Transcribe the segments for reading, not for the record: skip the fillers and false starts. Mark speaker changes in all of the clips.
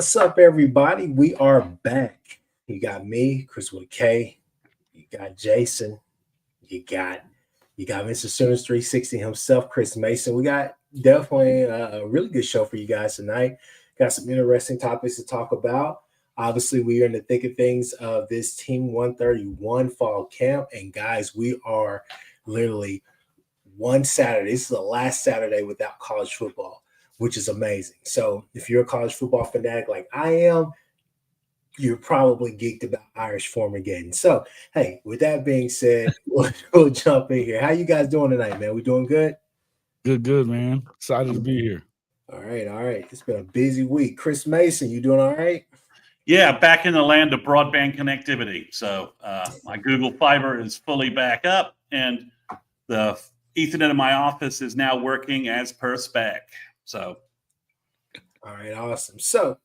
Speaker 1: What's up, everybody? We are back. You got me, Chris with a K. You got Jason. You got you got Mr. Sooners 360 himself, Chris Mason. We got definitely a really good show for you guys tonight. Got some interesting topics to talk about. Obviously, we are in the thick of things of this Team 131 fall camp, and guys, we are literally one Saturday. This is the last Saturday without college football, which is amazing. So if you're a college football fanatic like I am, you're probably geeked about Irish Formageddon. So, hey, with that being said, we'll jump in here. How you guys doing tonight, man? We doing good?
Speaker 2: Good, man. Excited to be here.
Speaker 1: All right, all right. It's been a busy week. Chris Mason, you doing all right?
Speaker 3: Yeah, back in the land of broadband connectivity. So my Google Fiber is fully back up, and the Ethernet in my office is now working as per spec. So,
Speaker 1: all right, awesome. So,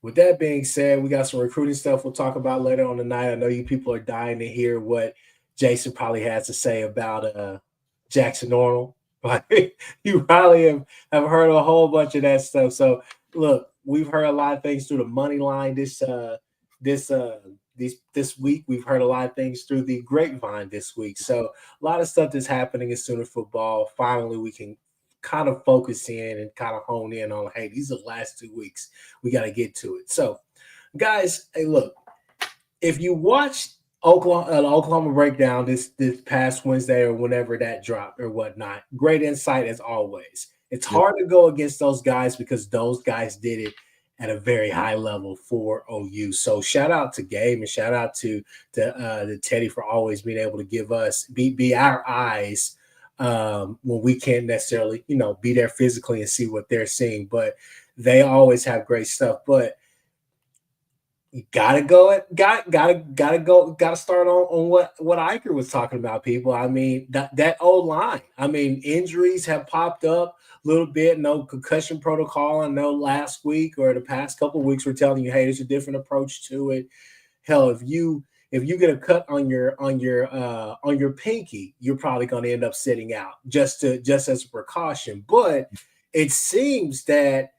Speaker 1: with that being said, we got some recruiting stuff we'll talk about later on tonight. I know you people are dying to hear what Jason probably has to say about Jackson Arnold. You probably have heard a whole bunch of that stuff. So look, we've heard a lot of things through the money line this this week. We've heard a lot of things through the grapevine this week. So a lot of stuff that's happening in Sooner football. Finally, we can kind of focus in and kind of hone in on, hey, these are the last 2 weeks. We got to get to it. So, guys, hey, look, if you watched Oklahoma breakdown this past Wednesday or whenever that dropped or whatnot, great insight as always. It's hard to go against those guys because those guys did it at a very high level for OU. So shout out to Gabe and shout out to Teddy for always being able to give us be our eyes when we can't necessarily be there physically and see what they're seeing. But they always have great stuff. But you gotta start on what Iker was talking about, people. I mean, that old line. I mean, injuries have popped up a little bit. No concussion protocol. I know last week or the past couple of weeks we're telling you, hey, there's a different approach to it. Hell, if you get a cut on your pinky, you're probably going to end up sitting out just as a precaution. But it seems that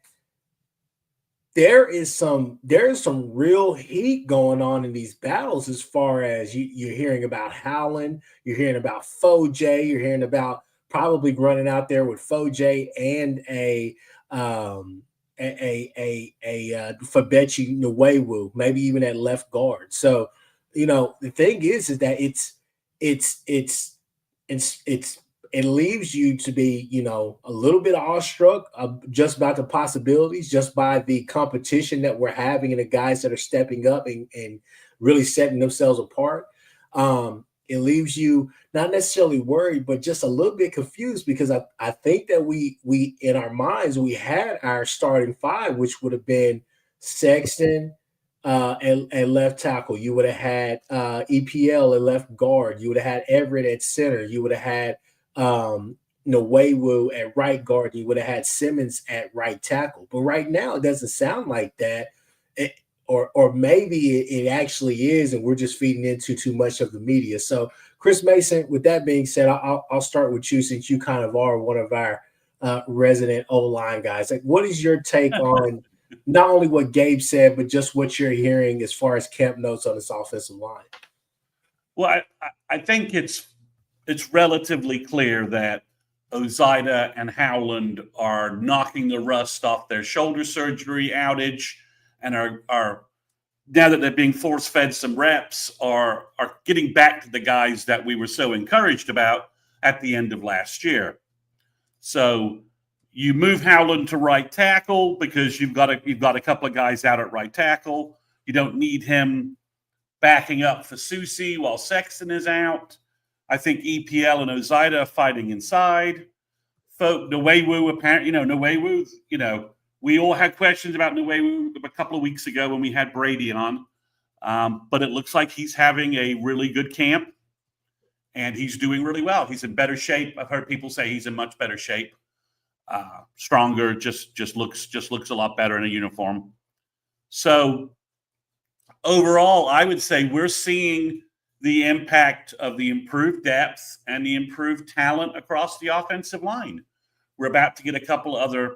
Speaker 1: there is some real heat going on in these battles as far as you're hearing about Howland, you're hearing about Foj, you're hearing about probably running out there with Foj and a Fabechi Nwewu, maybe even at left guard. So, the thing is that it leaves you to be, a little bit awestruck just by the possibilities, just by the competition that we're having and the guys that are stepping up and really setting themselves apart. It leaves you not necessarily worried, but just a little bit confused because I think that we in our minds, we had our starting five, which would have been Sexton and left tackle. You would have had EPL at left guard. You would have had Everett at center. You would have had Nwewu at right guard. You would have had Simmons at right tackle. But right now, it doesn't sound like that. Or maybe it actually is, and we're just feeding into too much of the media. So, Chris Mason, with that being said, I'll start with you since you kind of are one of our resident O-line guys. Like, what is your take on not only what Gabe said, but just what you're hearing as far as camp notes on this offensive line?
Speaker 3: Well, I think it's relatively clear that Ozida and Howland are knocking the rust off their shoulder surgery outage and are now that they're being force-fed some reps, are getting back to the guys that we were so encouraged about at the end of last year. So you move Howland to right tackle because you've got a couple of guys out at right tackle. You don't need him backing up for Susi while Sexton is out. I think EPL and Ozida are fighting inside. Nwewu, apparently, Nwewu, we all had questions about Nwewu a couple of weeks ago when we had Brady on. But it looks like he's having a really good camp and he's doing really well. He's in better shape. I've heard people say he's in much better shape. Stronger, just looks a lot better in a uniform. So overall, I would say we're seeing the impact of the improved depth and the improved talent across the offensive line. We're about to get a couple other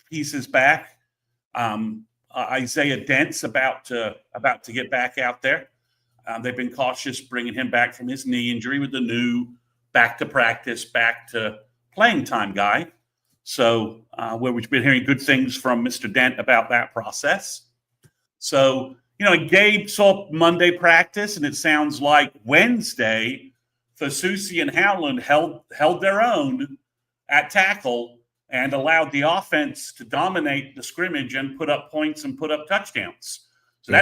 Speaker 3: pieces back. Isaiah Dent's about to get back out there. They've been cautious bringing him back from his knee injury with the new back to practice, back to playing time guy. So where we've been hearing good things from Mr. Dent about that process. So, Gabe saw Monday practice, and it sounds like Wednesday, Fasusi and Howland held their own at tackle and allowed the offense to dominate the scrimmage and put up points and put up touchdowns. So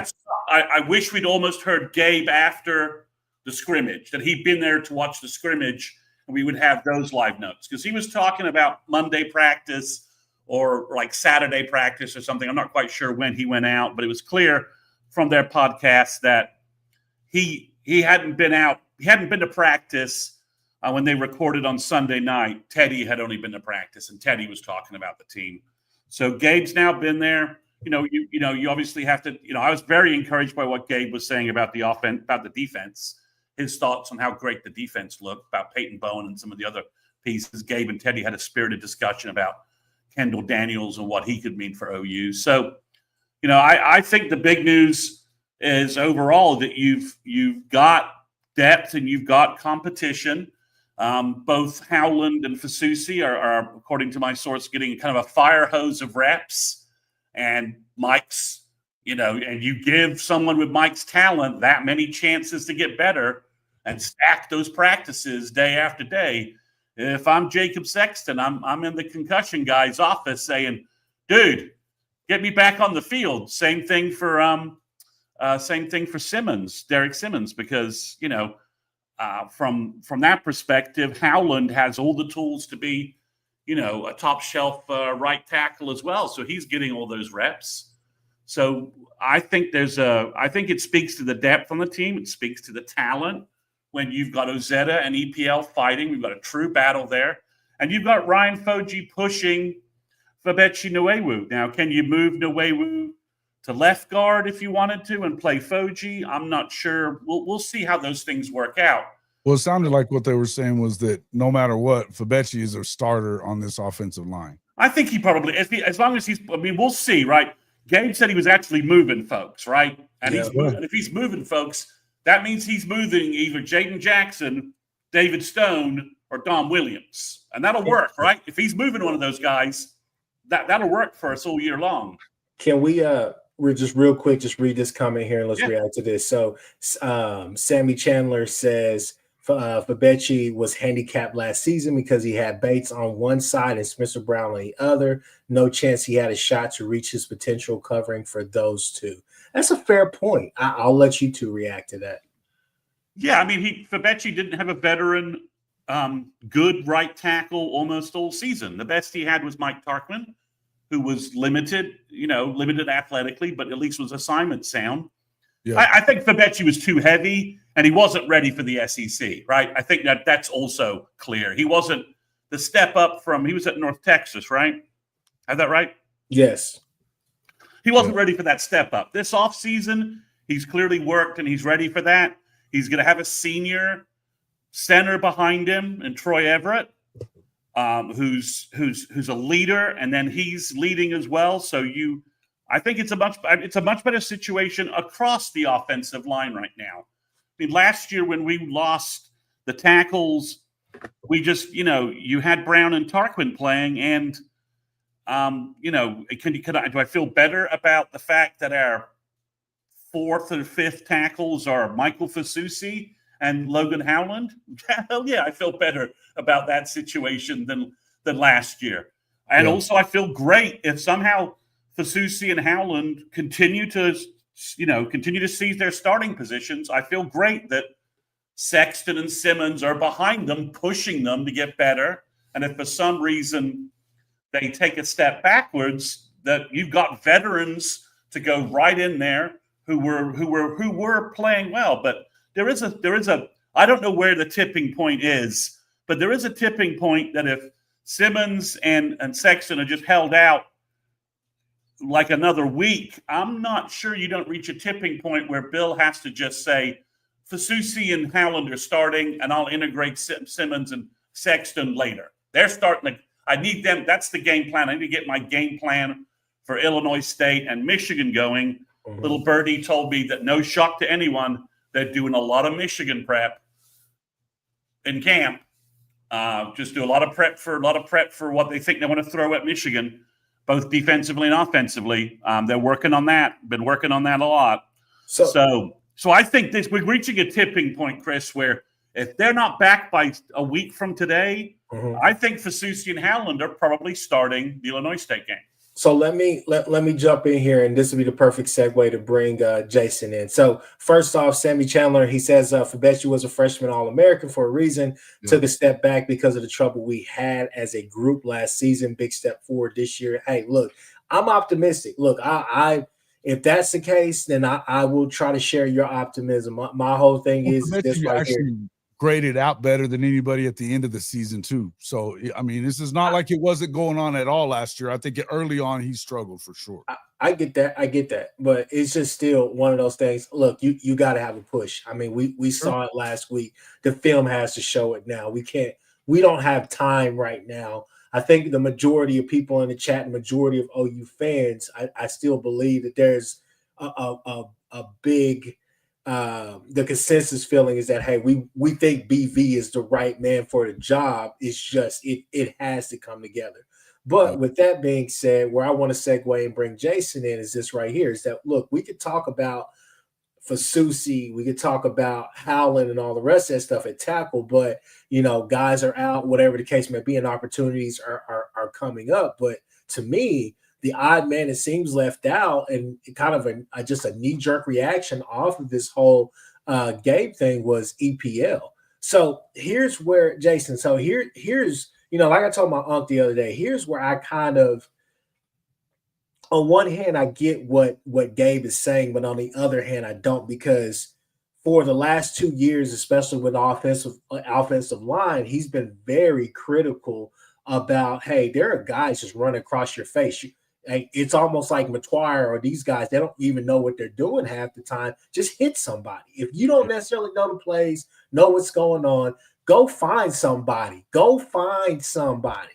Speaker 3: I wish we'd almost heard Gabe after the scrimmage, that he'd been there to watch the scrimmage, and we would have those live notes, because he was talking about Monday practice or like Saturday practice or something. I'm not quite sure when he went out, but it was clear from their podcast that he hadn't been out. He hadn't been to practice when they recorded on Sunday night. Teddy had only been to practice, and Teddy was talking about the team. So Gabe's now been there. You obviously have to. I was very encouraged by what Gabe was saying about the offense, about the defense. His thoughts on how great the defense looked, about Peyton Bowen and some of the other pieces. Gabe and Teddy had a spirited discussion about Kendall Daniels and what he could mean for OU. So, I think the big news is overall that you've got depth and you've got competition. Both Howland and Fasusi are, according to my source, getting kind of a fire hose of reps. And Mike's, and you give someone with Mike's talent that many chances to get better and stack those practices day after day. If I'm Jacob Sexton, I'm in the concussion guy's office saying, dude, get me back on the field. Same thing for Simmons, Derek Simmons, because, from that perspective, Howland has all the tools to be, a top shelf right tackle as well. So he's getting all those reps. So I think it speaks to the depth on the team. It speaks to the talent. When you've got Ozetta and EPL fighting, we've got a true battle there. And you've got Ryan Foji pushing Fabechi Nwewu. Now, can you move Nwewu to left guard if you wanted to and play Foji? I'm not sure. We'll see how those things work out.
Speaker 2: Well, it sounded like what they were saying was that no matter what, Fabechi is a starter on this offensive line.
Speaker 3: I think he probably, as long as we'll see, right? Gabe said he was actually moving folks, right? And if he's moving folks, that means he's moving either Jaden Jackson, David Stone, or Dom Williams. And that'll work, right? If he's moving one of those guys, that'll work for us all year long.
Speaker 1: Can we we're just real quick, just read this comment here and let's react to this. So Sammy Chandler says Fabechi was handicapped last season because he had Bates on one side and Spencer Brown on the other. No chance he had a shot to reach his potential covering for those two. That's a fair point. I'll let you two react to that.
Speaker 3: Yeah, I mean, Fabechi didn't have a veteran good right tackle almost all season. The best he had was Mike Tarkman, who was limited athletically, but at least was assignment sound. Yeah. I think Fabechi was too heavy, and he wasn't ready for the SEC, right? I think that's also clear. He wasn't the step up he was at North Texas, right? Have that right?
Speaker 1: Yes.
Speaker 3: He wasn't ready for that step up. This offseason, he's clearly worked, and he's ready for that. He's going to have a senior center behind him, and Troy Everett, who's a leader, and then he's leading as well. So I think it's a much better situation across the offensive line right now. I mean, last year when we lost the tackles, we just you had Brown and Tarquin playing, and do I feel better about the fact that our fourth and fifth tackles are Michael Fasusi and Logan Howland? Hell yeah, I feel better about that situation than last year. And also, I feel great if somehow Fasusi and Howland continue to seize their starting positions. I feel great that Sexton and Simmons are behind them, pushing them to get better. And if for some reason they take a step backwards, that you've got veterans to go right in there who were playing well. But there is a I don't know where the tipping point is, but there is a tipping point that if Simmons and Sexton are just held out like another week, I'm not sure you don't reach a tipping point where Bill has to just say, Fasusi and Howland are starting, and I'll integrate Simmons and Sexton later. They're starting. I need them. That's the game plan. I need to get my game plan for Illinois State and Michigan going.
Speaker 1: Mhm.
Speaker 3: Little birdie told me that no shock to anyone, they're doing a lot of Michigan prep in camp. Just do a lot of prep for what they think they want to throw at Michigan, both defensively and offensively. They're working on that. Been working on that a lot. So I think we're reaching a tipping point, Chris, where if they're not back by a week from today, I think Fasusi and Howland are probably starting the Illinois State game.
Speaker 1: So let me jump in here, and this will be the perfect segue to bring Jason in. So first off, Sammy Chandler, he says Fabechi was a freshman All-American for a reason, took a step back because of the trouble we had as a group last season, big step forward this year. Hey, look, I'm optimistic. Look, I if that's the case, then I will try to share your optimism. My whole thing is this right here.
Speaker 2: Graded out better than anybody at the end of the season too. So I mean, this is not like it wasn't going on at all last year. I think early on he struggled for sure.
Speaker 1: I get that, but it's just still one of those things. Look, you got to have a push. I mean, we saw it last week. The film has to show it now. We don't have time right now. I think the majority of people in the chat, majority of OU fans, I still believe that there's a big the consensus feeling is that, hey, we think BV is the right man for the job. It's just it has to come together. But with that being said, where I want to segue and bring Jason in is this right here, is that, look, we could talk about Fasusi, we could talk about Howland and all the rest of that stuff at tackle, but guys are out, whatever the case may be, and opportunities are coming up. But to me, the odd man, it seems, left out, and kind of just a knee-jerk reaction off of this whole Gabe thing was EPL. So here's where, Jason, so here's, like I told my uncle the other day, here's where I kind of, on one hand, I get what Gabe is saying, but on the other hand, I don't, because for the last 2 years, especially with offensive line, he's been very critical about, hey, there are guys just running across your face. It's almost like Matuire or these guys, they don't even know what they're doing half the time. Just hit somebody. If you don't necessarily know the plays, know what's going on, go find somebody. Go find somebody.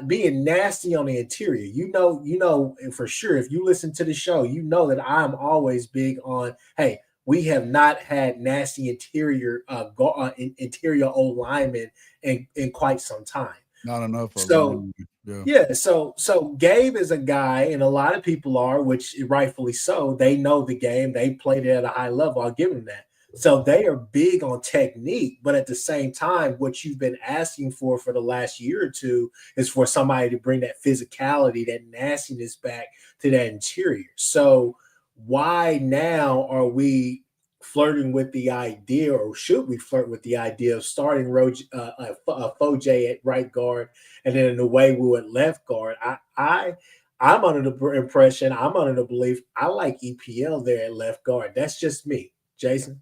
Speaker 1: Being nasty on the interior. You know for sure, if you listen to the show, you know that I'm always big on, hey, we have not had nasty interior old linemen in quite some time.
Speaker 2: Not enough.
Speaker 1: So so Gabe is a guy, and a lot of people are, which rightfully so. They know the game. They played it at a high level. I'll give them that. So they are big on technique, but at the same time, what you've been asking for the last year or two is for somebody to bring that physicality, that nastiness back to that interior. So why now are we flirting with the idea, or should we flirt with the idea of starting Foj at right guard and then Nwewu at left guard? I'm under the impression, I'm under the belief, I like EPL there at left guard. That's just me. Jason?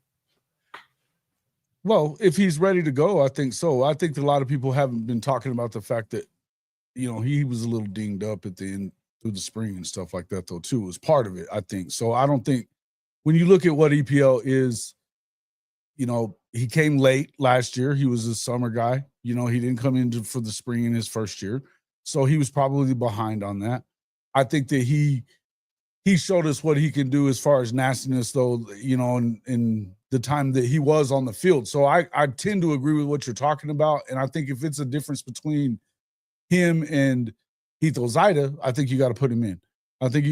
Speaker 2: Well, if he's ready to go, I think so. I think a lot of people haven't been talking about the fact that, he was a little dinged up at the end through the spring and stuff like that, though, too. It was part of it, I think. So I don't think, when you look at what EPL is, he came late last year. He was a summer guy. He didn't come in for the spring in his first year. So he was probably behind on that. I think that he showed us what he can do as far as nastiness, though, in the time that he was on the field. So I tend to agree with what you're talking about. And I think if it's a difference between him and Heath Ozida, I think you got to put him in. I think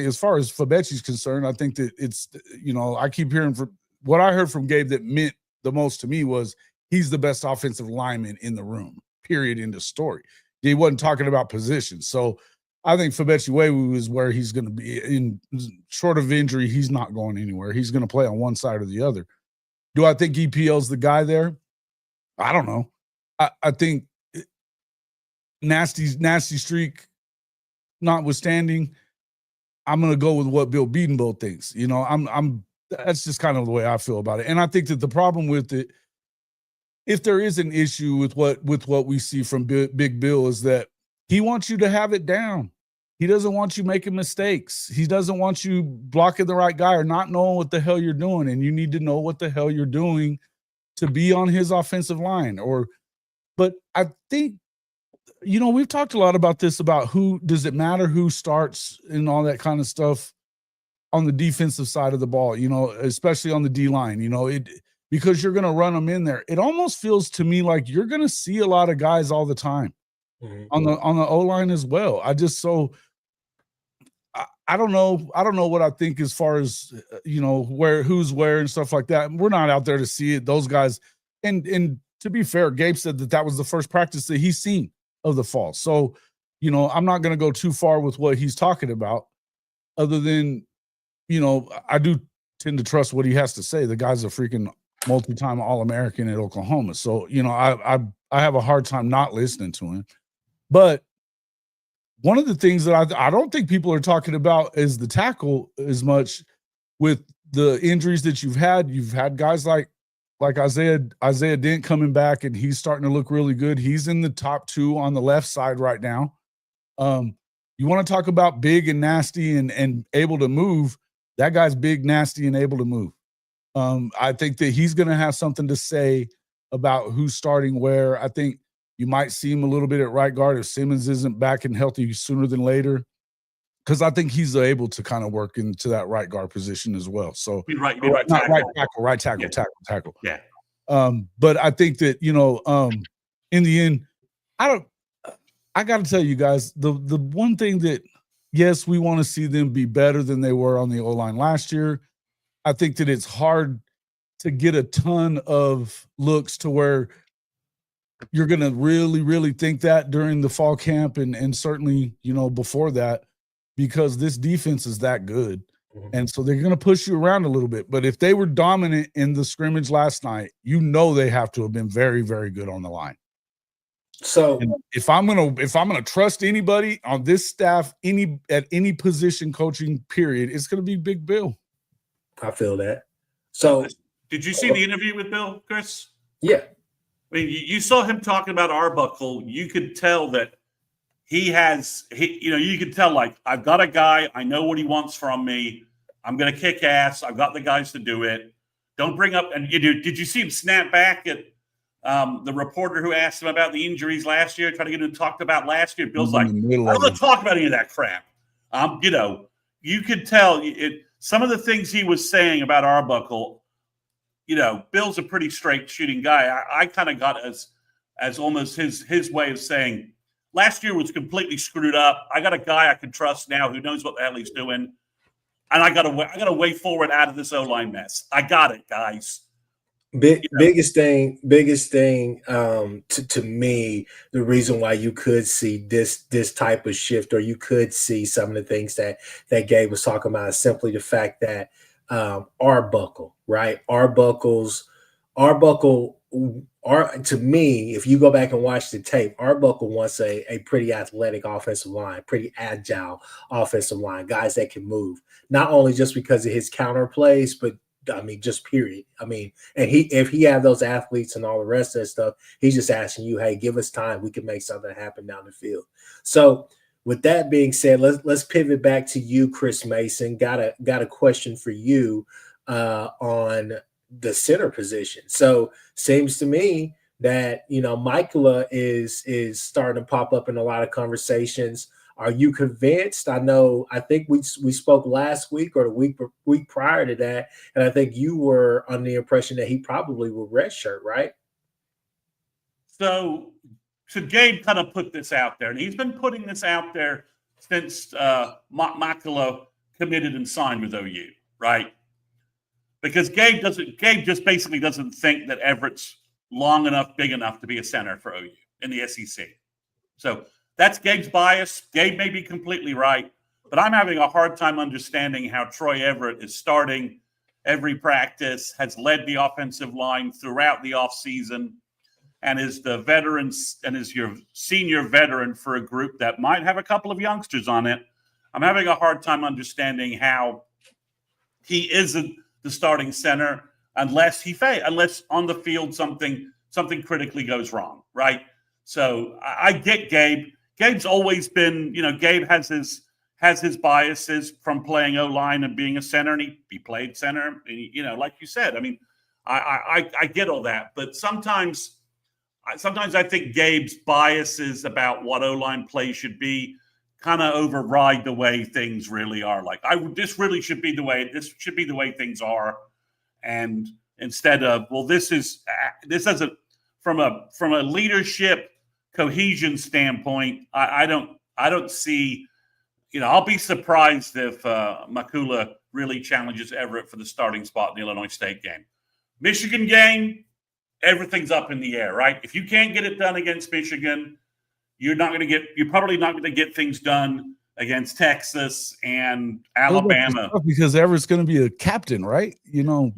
Speaker 2: as far as Fabechi's concerned, I think that it's, I keep hearing from what I heard from Gabe that meant the most to me was he's the best offensive lineman in the room, period, in the story. He wasn't talking about position. So I think Fabechi is where he's going to be. In short of injury, he's not going anywhere. He's going to play on one side or the other. Do I think EPL's the guy there? I don't know. I think nasty streak notwithstanding, I'm going to go with what Bill Bedenbow thinks. That's just kind of the way I feel about it. And I think that the problem with it, if there is an issue with what we see from Big Bill, is that he wants you to have it down. He doesn't want you making mistakes. He doesn't want you blocking the right guy or not knowing what the hell you're doing. And you need to know what the hell you're doing to be on his offensive line. But I think we've talked a lot about this, about who does it matter who starts and all that kind of stuff on the defensive side of the ball, especially on the D line, because you're going to run them in there. It almost feels to me like you're going to see a lot of guys all the time on the O line as well. I don't know. I don't know what I think as far as, who's where and stuff like that. We're not out there to see it. Those guys. And to be fair, Gabe said that was the first practice that he's seen of the fall. So, I'm not going to go too far with what he's talking about, other than, I do tend to trust what he has to say. The guy's a freaking multi-time All-American at Oklahoma. So, I have a hard time not listening to him. But one of the things that I don't think people are talking about is the tackle as much with the injuries that you've had. You've had guys like Isaiah Dent coming back, and he's starting to look really good. He's in the top 2 on the left side right now. You want to talk about big and nasty and able to move. That guy's big, nasty, and able to move. I think that he's going to have something to say about who's starting where. I think you might see him a little bit at right guard if Simmons isn't back and healthy sooner than later, because I think he's able to kind of work into that right guard position as well. So
Speaker 3: right
Speaker 2: tackle.
Speaker 3: Yeah.
Speaker 2: But I think that, in the end, I got to tell you guys, the one thing that, yes, we want to see them be better than they were on the O-line last year. I think that it's hard to get a ton of looks to where you're going to really, really think that during the fall camp and certainly, before that, because this defense is that good. And so they're going to push you around a little bit. But if they were dominant in the scrimmage last night, they have to have been very, very good on the line. So if I'm gonna trust anybody on this staff, at any position coaching period, it's gonna be Big Bill.
Speaker 1: I feel that. So
Speaker 3: did you see the interview with Bill, Chris?
Speaker 1: Yeah.
Speaker 3: I mean, you saw him talking about Arbuckle. You could tell that you could tell, like, I've got a guy, I know what he wants from me. I'm gonna kick ass. I've got the guys to do it. Don't bring up did you see him snap back at the reporter who asked him about the injuries last year, trying to get him to talk about last year? Bill's like, I don't want to talk about any of that crap. You could tell some of the things he was saying about Arbuckle. Bill's a pretty straight shooting guy. I kind of got as almost his way of saying, last year was completely screwed up. I got a guy I can trust now who knows what the hell he's doing, and I got a way forward out of this O-line mess. I got it, guys.
Speaker 1: Biggest thing to me, the reason why you could see this type of shift, or you could see some of the things that Gabe was talking about, is simply the fact that Arbuckle, right? Arbuckle, to me, if you go back and watch the tape, Arbuckle wants a pretty athletic offensive line, pretty agile offensive line, guys that can move, not only just because of his counter plays, but just period. And if he had those athletes and all the rest of that stuff, he's just asking you, hey, give us time. We can make something happen down the field. So with that being said, let's pivot back to you, Chris Mason. Got a question for you on the center position. So seems to me that, Michaela is starting to pop up in a lot of conversations. Are you convinced? I think we spoke last week or the week prior to that, and I think you were under the impression that he probably will redshirt, right?
Speaker 3: So Gabe kind of put this out there, and he's been putting this out there since Michaela committed and signed with OU, right? Because Gabe just basically doesn't think that Everett's long enough, big enough to be a center for OU in the SEC. So that's Gabe's bias. Gabe may be completely right, but I'm having a hard time understanding how Troy Everett is starting every practice, has led the offensive line throughout the offseason, and is the veterans and is your senior veteran for a group that might have a couple of youngsters on it. I'm having a hard time understanding how he isn't the starting center unless on the field something critically goes wrong, right? So I get Gabe. Gabe's always been, Gabe has his biases from playing O-line and being a center, and he played center. And like you said, I get all that, but sometimes sometimes I think Gabe's biases about what O-line play should be kind of override the way things really are. Like, this should be the way things are, and instead of, well, this doesn't, from a leadership cohesion standpoint, I don't see. I'll be surprised if Makula really challenges Everett for the starting spot in the Illinois State game. Michigan game, everything's up in the air, right? If you can't get it done against Michigan, you're probably not going to get things done against Texas and Alabama.
Speaker 2: Because Everett's going to be a captain, right?
Speaker 3: Yeah,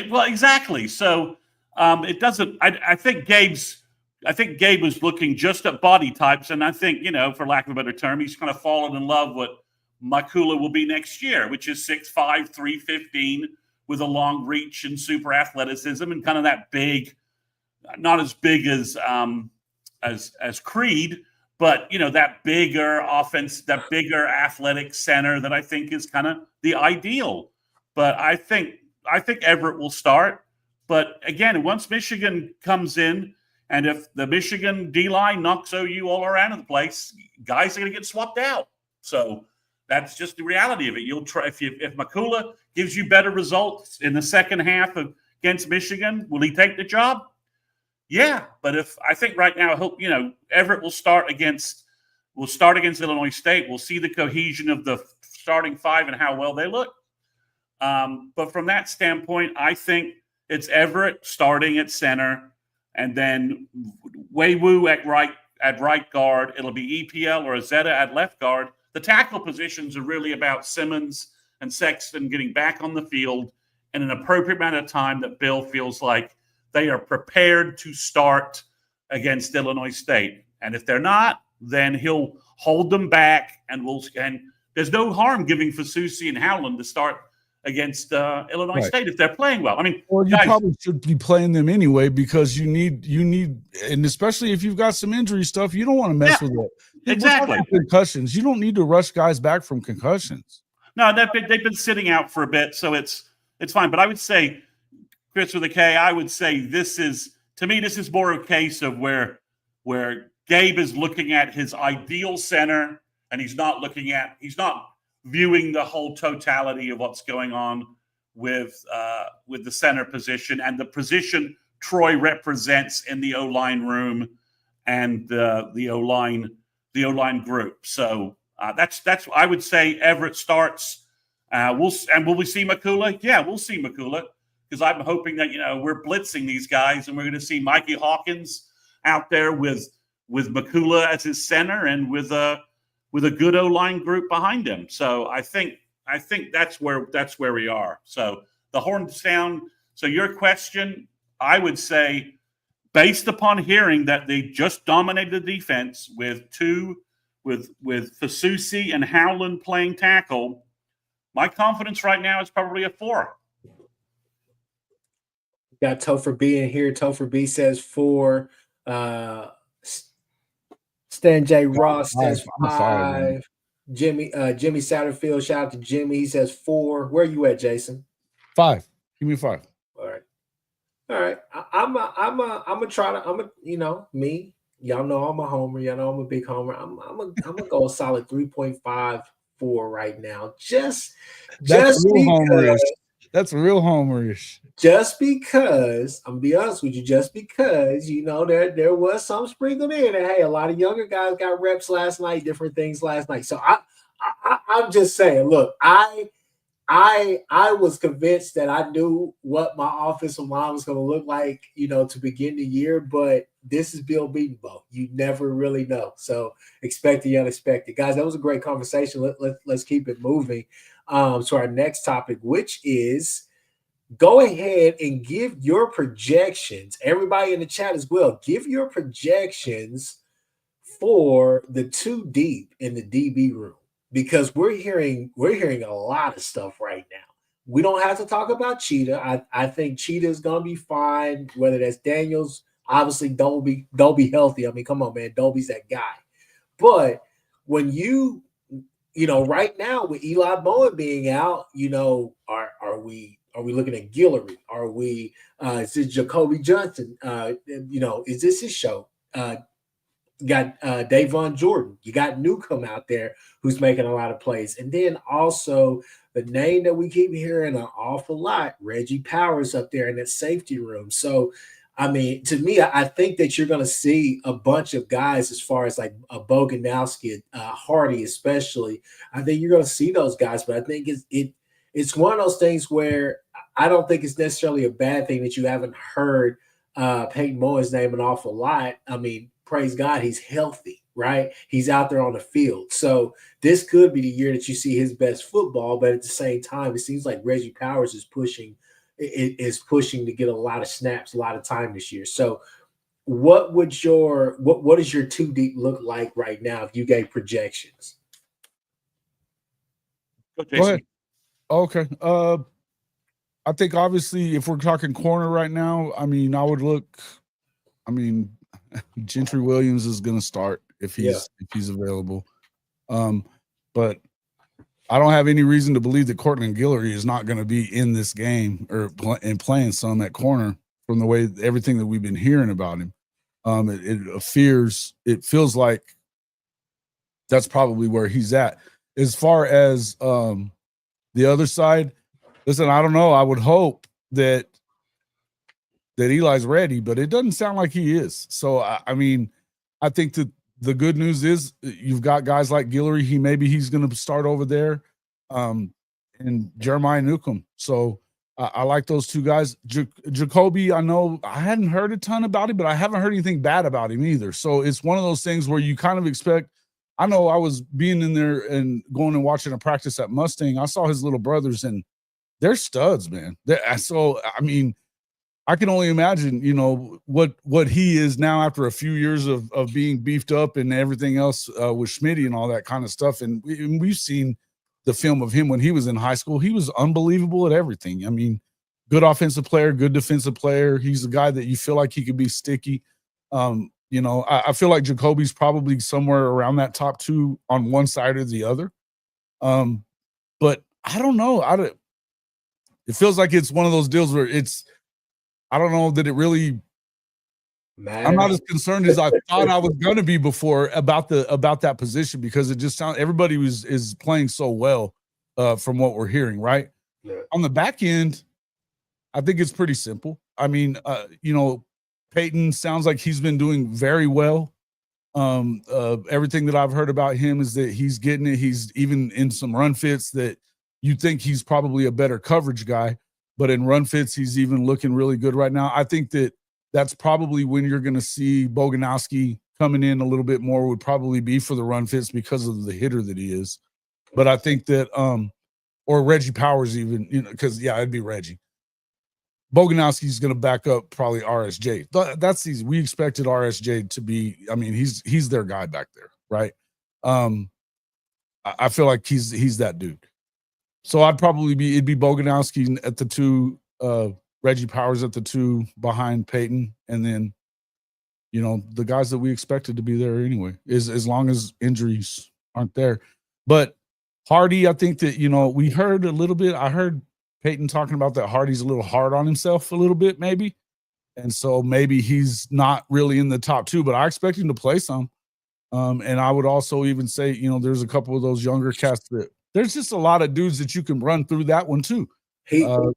Speaker 3: well, exactly. So it doesn't. I think Gabe was looking just at body types, and I think, for lack of a better term, he's kind of fallen in love with what Makula will be next year, which is 6'5", 315, with a long reach and super athleticism, and kind of that big, not as big as Creed, but that bigger offense, that bigger athletic center that I think is kind of the ideal. But I think Everett will start. But again, once Michigan comes in, and if the Michigan D-line knocks OU all around the place, guys are going to get swapped out. So that's just the reality of it. You'll try if Makula gives you better results in the second half against Michigan, will he take the job? Yeah, but I think right now, Everett will start against Illinois State. We'll see the cohesion of the starting five and how well they look. But from that standpoint, I think it's Everett starting at center, and then Weiwu at right guard. It'll be EPL or Azetta at left guard. The tackle positions are really about Simmons and Sexton getting back on the field in an appropriate amount of time that Bill feels like they are prepared to start against Illinois State. And if they're not, then he'll hold them back, and there's no harm giving Fasusi and Howland to start against Illinois State if they're playing well. I mean,
Speaker 2: well, you probably should be playing them anyway, because you need, and especially if you've got some injury stuff, you don't want to mess with it.
Speaker 3: Exactly.
Speaker 2: Concussions. You don't need to rush guys back from concussions.
Speaker 3: No, they've been sitting out for a bit, so it's fine. But I would say, Chris with a K, I would say this is more a case of where Gabe is looking at his ideal center, and he's not viewing the whole totality of what's going on with the center position and the position Troy represents in the O-line room and the O-line group. So that's I would say Everett starts. Will we see Makula? Yeah, we'll see Makula, because I'm hoping that we're blitzing these guys, and we're going to see Mikey Hawkins out there with Makula as his center and with a good O-line group behind him. So I think that's where we are. So the horns down. So your question, I would say, based upon hearing that they just dominated the defense with Fasusi and Howland playing tackle, my confidence right now is probably a 4.
Speaker 1: Got Topher B in here. Topher B says 4. Stan J. Ross says 5. Jimmy Satterfield, shout out to Jimmy. He says 4. Where you at, Jason?
Speaker 2: 5. Give me 5.
Speaker 1: All right. I'm a try to. Me. Y'all know I'm a homer. Y'all know I'm a big homer. I'm gonna go a solid 3.54 right now. Just because.
Speaker 2: Homerish. That's real homerish.
Speaker 1: Just because, I'm gonna be honest with you, just because there was some sprinkled in, and hey, a lot of younger guys got reps last night, different things last night. So I'm just saying, look, I was convinced that I knew what my offensive line was going to look like, to begin the year, but this is Bill Beatenbow. You never really know. So expect the unexpected. Guys, that was a great conversation. Let's keep it moving to our next topic, which is go ahead and give your projections. Everybody in the chat as well, give your projections for the 2 deep in the DB room, because we're hearing a lot of stuff right now. We don't have to talk about Cheetah. I think Cheetah is gonna be fine. Whether that's Daniels, obviously Dolby healthy. I mean, come on, man, Dolby's that guy. But when right now with Eli Bowen being out, are Are we looking at Guillory? Are we is this Jacoby Johnson? Is this his show? You got Davon Jordan. You got Newcomb out there who's making a lot of plays. And then also the name that we keep hearing an awful lot, Reggie Powers up there in that safety room. So, I mean, to me, I think that you're going to see a bunch of guys as far as like a Boganowski, Hardy especially. I think you're going to see those guys, but I think it's one of those things where I don't think it's necessarily a bad thing that you haven't heard Peyton Bowen's name an awful lot. I mean, praise God, he's healthy, right? He's out there on the field. So this could be the year that you see his best football, but at the same time, it seems like Reggie Powers is pushing to get a lot of snaps, a lot of time this year. So what does your two deep look like right now if you gave projections?
Speaker 2: Go ahead. Okay. I think obviously if we're talking corner right now, I mean, Gentry Williams is going to start if he's available. But I don't have any reason to believe that Cortland Guillory is not going to be in this game and playing some at corner from the way everything that we've been hearing about him. It feels like that's probably where he's at. As far as the other side, listen, I don't know. I would hope that Eli's ready, but it doesn't sound like he is. So, I mean, I think that the good news is you've got guys like Guillory. He's going to start over there, and Jeremiah Newcomb. So I like those two guys. Jacoby, I know I hadn't heard a ton about him, but I haven't heard anything bad about him either. So it's one of those things where you kind of expect. I know I was being in there and going and watching a practice at Mustang. I saw his little brothers, and they're studs, man. So, I mean, I can only imagine, what he is now after a few years of being beefed up and everything else with Schmitty and all that kind of stuff. And we've seen the film of him when he was in high school. He was unbelievable at everything. I mean, good offensive player, good defensive player. He's a guy that you feel like he could be sticky. I feel like Jacoby's probably somewhere around that top two on one side or the other. But I don't know. It feels like it's one of those deals where I don't know that it really matters. I'm not as concerned as I thought I was going to be before about that position, because it just sounds everybody is playing so well from what we're hearing, right? Yeah. On the back end, I think it's pretty simple. I mean, Peyton sounds like he's been doing very well. Everything that I've heard about him is that he's getting it. He's even in some run fits that you think he's probably a better coverage guy. But in run fits, he's even looking really good right now. I think that's probably when you're going to see Boganowski coming in a little bit more, would probably be for the run fits because of the hitter that he is. But I think that, or Reggie Powers even, because, it'd be Reggie. Boganowski's going to back up probably RSJ. That's easy. We expected RSJ to be, I mean, he's their guy back there, right? I feel like he's that dude. So it'd be Boganowski at the two, Reggie Powers at the two behind Peyton, and then, the guys that we expected to be there anyway, as long as injuries aren't there. But Hardy, I think that, we heard a little bit. I heard Peyton talking about that Hardy's a little hard on himself a little bit, maybe. And so maybe he's not really in the top two, but I expect him to play some. And I would also even say, there's a couple of those younger cats that there's just a lot of dudes that you can run through that one too.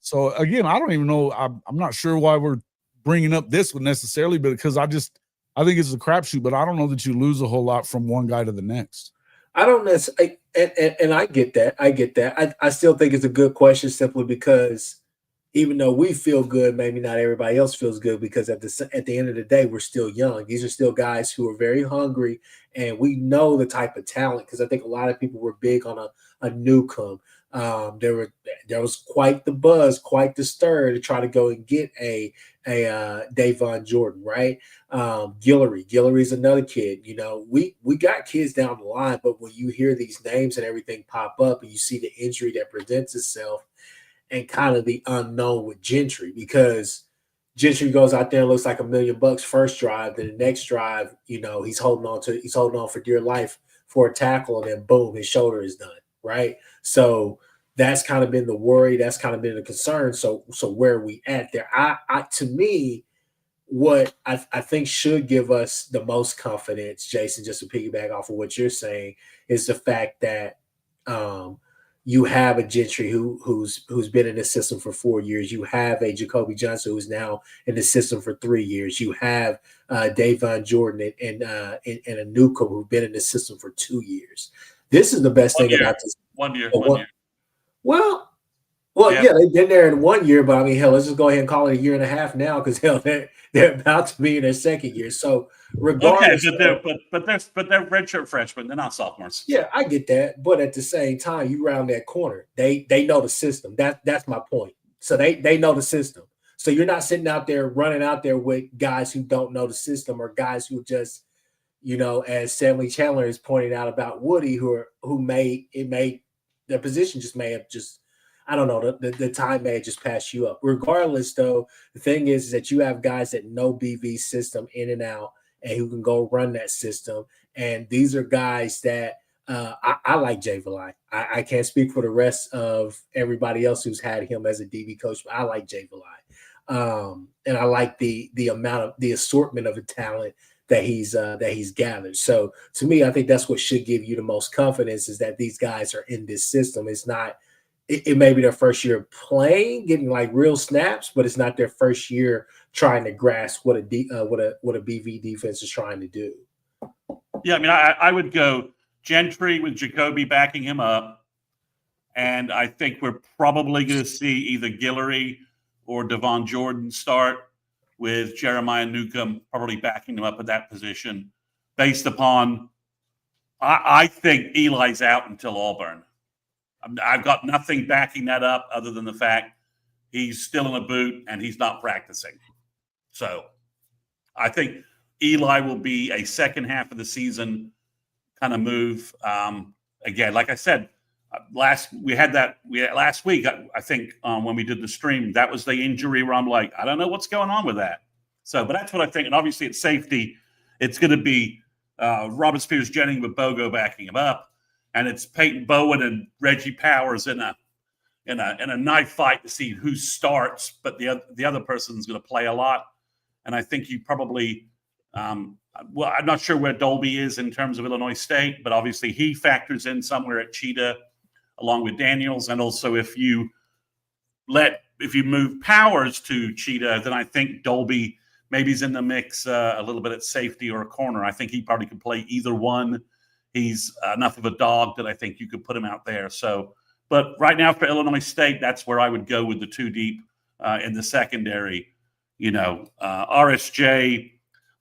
Speaker 2: So again, I don't even know. I'm not sure why we're bringing up this one necessarily, but because I think it's a crapshoot, but I don't know that you lose a whole lot from one guy to the next.
Speaker 1: I don't necessarily, and I get that. I still think it's a good question simply because even though we feel good, maybe not everybody else feels good, because at the end of the day, we're still young. These are still guys who are very hungry, and we know the type of talent, because I think a lot of people were big on a Newcomb. There was quite the buzz, quite the stir to try to go and get a Davon Jordan, right? Guillory's another kid. We got kids down the line, but when you hear these names and everything pop up, and you see the injury that presents itself, and kind of the unknown with Gentry, because Gentry goes out there and looks like $1 million first drive. Then the next drive, he's holding on for dear life for a tackle, and then boom, his shoulder is done. Right. So that's kind of been the worry. That's kind of been the concern. So where are we at there? I to me, what I think should give us the most confidence, Jason, just to piggyback off of what you're saying, is the fact that you have a Gentry who's been in the system for 4 years. You have a Jacoby Johnson who's now in the system for 3 years. You have Davon Jordan and a Newcomb who've been in the system for 2 years. This is the best thing about this.
Speaker 3: 1 year.
Speaker 1: Well,
Speaker 3: 1 year.
Speaker 1: Well, yeah, they've been there in 1 year, but I mean, hell, let's just go ahead and call it a year and a half now, because hell, they're about to be in their second year. So regardless,
Speaker 3: okay, but they're redshirt freshmen. They're not sophomores.
Speaker 1: Yeah, I get that, but at the same time, you round that corner. They know the system. That's my point. So they know the system. So you're not sitting out there running out there with guys who don't know the system, or guys who just, as Stanley Chandler is pointing out about Woody, who their position just may have just, I don't know, the time may have just passed you up. Regardless, though, the thing is that you have guys that know BV's system in and out and who can go run that system. And these are guys that I like Jay Valai. I can't speak for the rest of everybody else who's had him as a DB coach, but I like Jay Valai. And I like the assortment of the talent that he's gathered. So to me, I think that's what should give you the most confidence, is that these guys are in this system. It's not, it may be their first year playing, getting like real snaps, but it's not their first year trying to grasp what a BV defense is trying to do.
Speaker 3: Yeah, I mean, I would go Gentry with Jacoby backing him up, and I think we're probably going to see either Guillory or Devon Jordan start, with Jeremiah Newcomb probably backing him up at that position, based upon I think Eli's out until Auburn. I've got nothing backing that up other than the fact he's still in a boot and he's not practicing. So I think Eli will be a second half of the season kind of move. Again, like I said, last week, I think when we did the stream, that was the injury where I'm like, I don't know what's going on with that. So, but that's what I think. And obviously at safety, it's going to be Robert Spears-Jennings with Bogo backing him up. And it's Peyton Bowen and Reggie Powers in a knife fight to see who starts, but the other person's going to play a lot. And I think you probably, I'm not sure where Dolby is in terms of Illinois State, but obviously he factors in somewhere at Cheetah along with Daniels. And also if you move Powers to Cheetah, then I think Dolby maybe is in the mix a little bit at safety or a corner. I think he probably could play either one. He's enough of a dog that I think you could put him out there. So, but right now for Illinois State, that's where I would go with the two deep in the secondary. RSJ,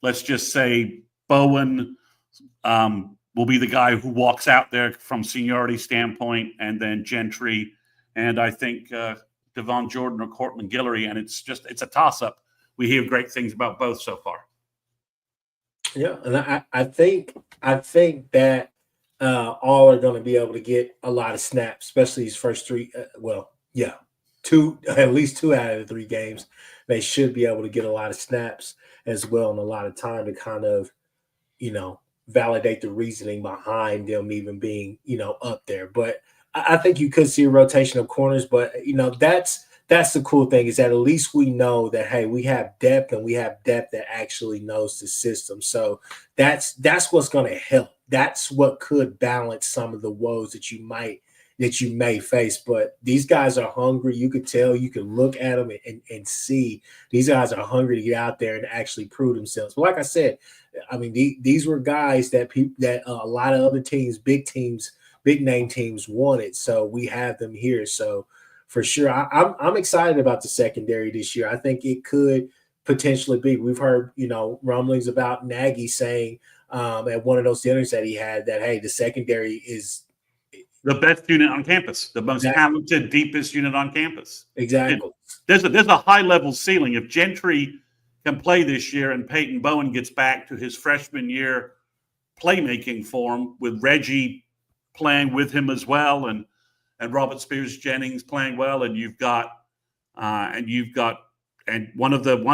Speaker 3: let's just say Bowen will be the guy who walks out there from seniority standpoint, and then Gentry, and I think Devon Jordan or Cortland Guillory, and it's a toss-up. We hear great things about both so far.
Speaker 1: Yeah, and I think that all are going to be able to get a lot of snaps, especially these first three. At least two out of the 3 games, they should be able to get a lot of snaps as well, and a lot of time to kind of, validate the reasoning behind them even being, up there. But I think you could see a rotation of corners, but that's the cool thing, is that at least we know that, hey, we have depth, and we have depth that actually knows the system. So that's what's going to help. That's what could balance some of the woes that you may face. But these guys are hungry. You could tell, you can look at them and see these guys are hungry to get out there and actually prove themselves. But like I said, I mean, these were guys that a lot of other teams, big name teams wanted. So we have them here. So for sure, I'm excited about the secondary this year. I think it could potentially be. We've heard, rumblings about Nagy saying at one of those dinners that he had that, hey, the secondary is
Speaker 3: the best unit on campus, the most talented, deepest unit on campus.
Speaker 1: Exactly.
Speaker 3: There's a high level ceiling. If Gentry can play this year and Peyton Bowen gets back to his freshman year playmaking form, with Reggie playing with him as well, and Robert Spears-Jennings playing well, and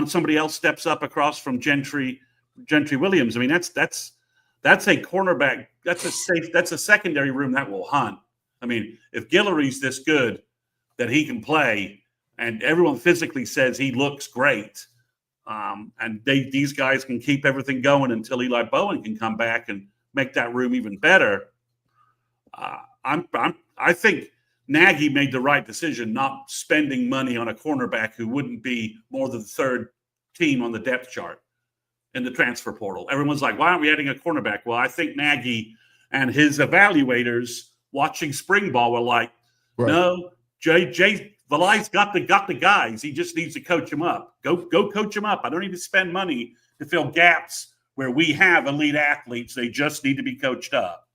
Speaker 3: somebody else steps up across from Gentry Williams. I mean, that's a cornerback. That's a secondary room that will hunt. I mean, if Guillory's this good that he can play, and everyone physically says he looks great, and these guys can keep everything going until Eli Bowen can come back and make that room even better. I think Nagy made the right decision not spending money on a cornerback who wouldn't be more than the third team on the depth chart in the transfer portal. Everyone's like, why aren't we adding a cornerback? Well, I think Nagy and his evaluators watching spring ball were like, no, Jay Valai's got the guys. He just needs to coach them up. Go coach them up. I don't need to spend money to fill gaps where we have elite athletes. They just need to be coached up.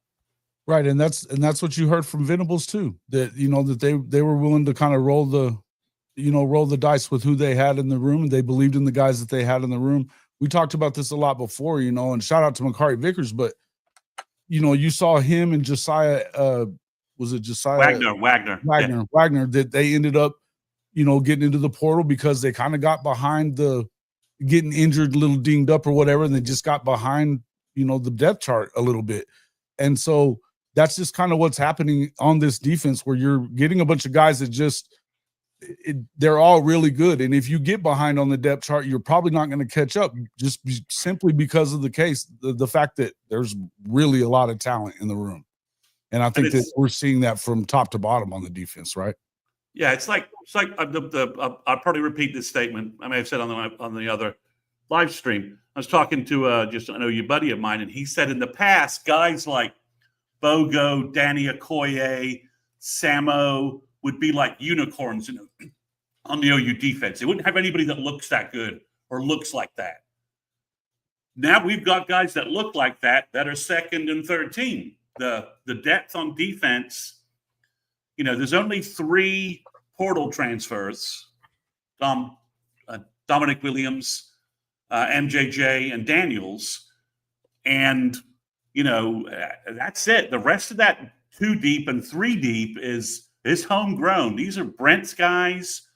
Speaker 2: Right, and that's what you heard from Venables too. That that they were willing to kind of roll the dice with who they had in the room, and they believed in the guys that they had in the room. We talked about this a lot before, and shout out to Makari Vickers, but you saw him and Josiah. Was it Josiah Wagner that they ended up, getting into the portal because they kind of got behind getting injured, a little dinged up or whatever, and they just got behind, the depth chart a little bit. And so that's just kind of what's happening on this defense, where you're getting a bunch of guys that they're all really good. And if you get behind on the depth chart, you're probably not going to catch up simply because of the fact that there's really a lot of talent in the room. And I think that we're seeing that from top to bottom on the defense, right?
Speaker 3: Yeah, it's like I'll probably repeat this statement. I may have said on the other live stream. I was talking to just an OU buddy of mine, and he said in the past, guys like Bogo, Danny Okoye, Samo would be like unicorns on the OU defense. They wouldn't have anybody that looks that good or looks like that. Now we've got guys that look like that are second and third team. The depth on defense, there's only 3 portal transfers. Dominic Williams, MJJ, and Daniels. And, that's it. The rest of that 2 deep and 3 deep is homegrown. These are Brent's guys.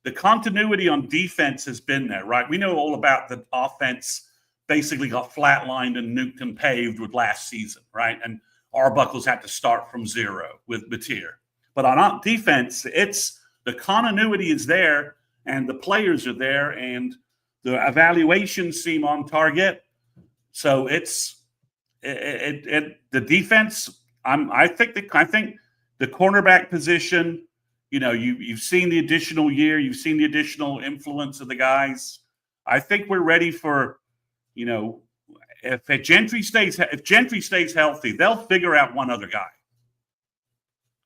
Speaker 3: The continuity on defense has been there, right? We know all about the offense basically got flatlined and nuked and paved with last season, right? And Arbuckles had to start from zero with Batir. But on defense, the continuity is there, and the players are there, and the evaluations seem on target. So the defense. I think the cornerback position. You've seen the additional year. You've seen the additional influence of the guys. I think we're ready for, if Gentry stays healthy, they'll figure out one other guy.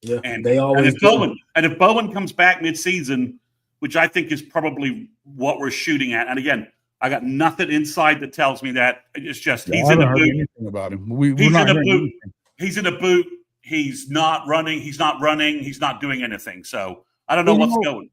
Speaker 1: Yeah,
Speaker 3: and
Speaker 1: they always
Speaker 3: if Bowen comes back midseason, which I think is probably what we're shooting at. And again, I got nothing inside that tells me that. It's just he's in a boot.
Speaker 2: Anything about him.
Speaker 3: He's in a boot. He's in a boot. He's not running. He's not doing anything. So I don't know what's going.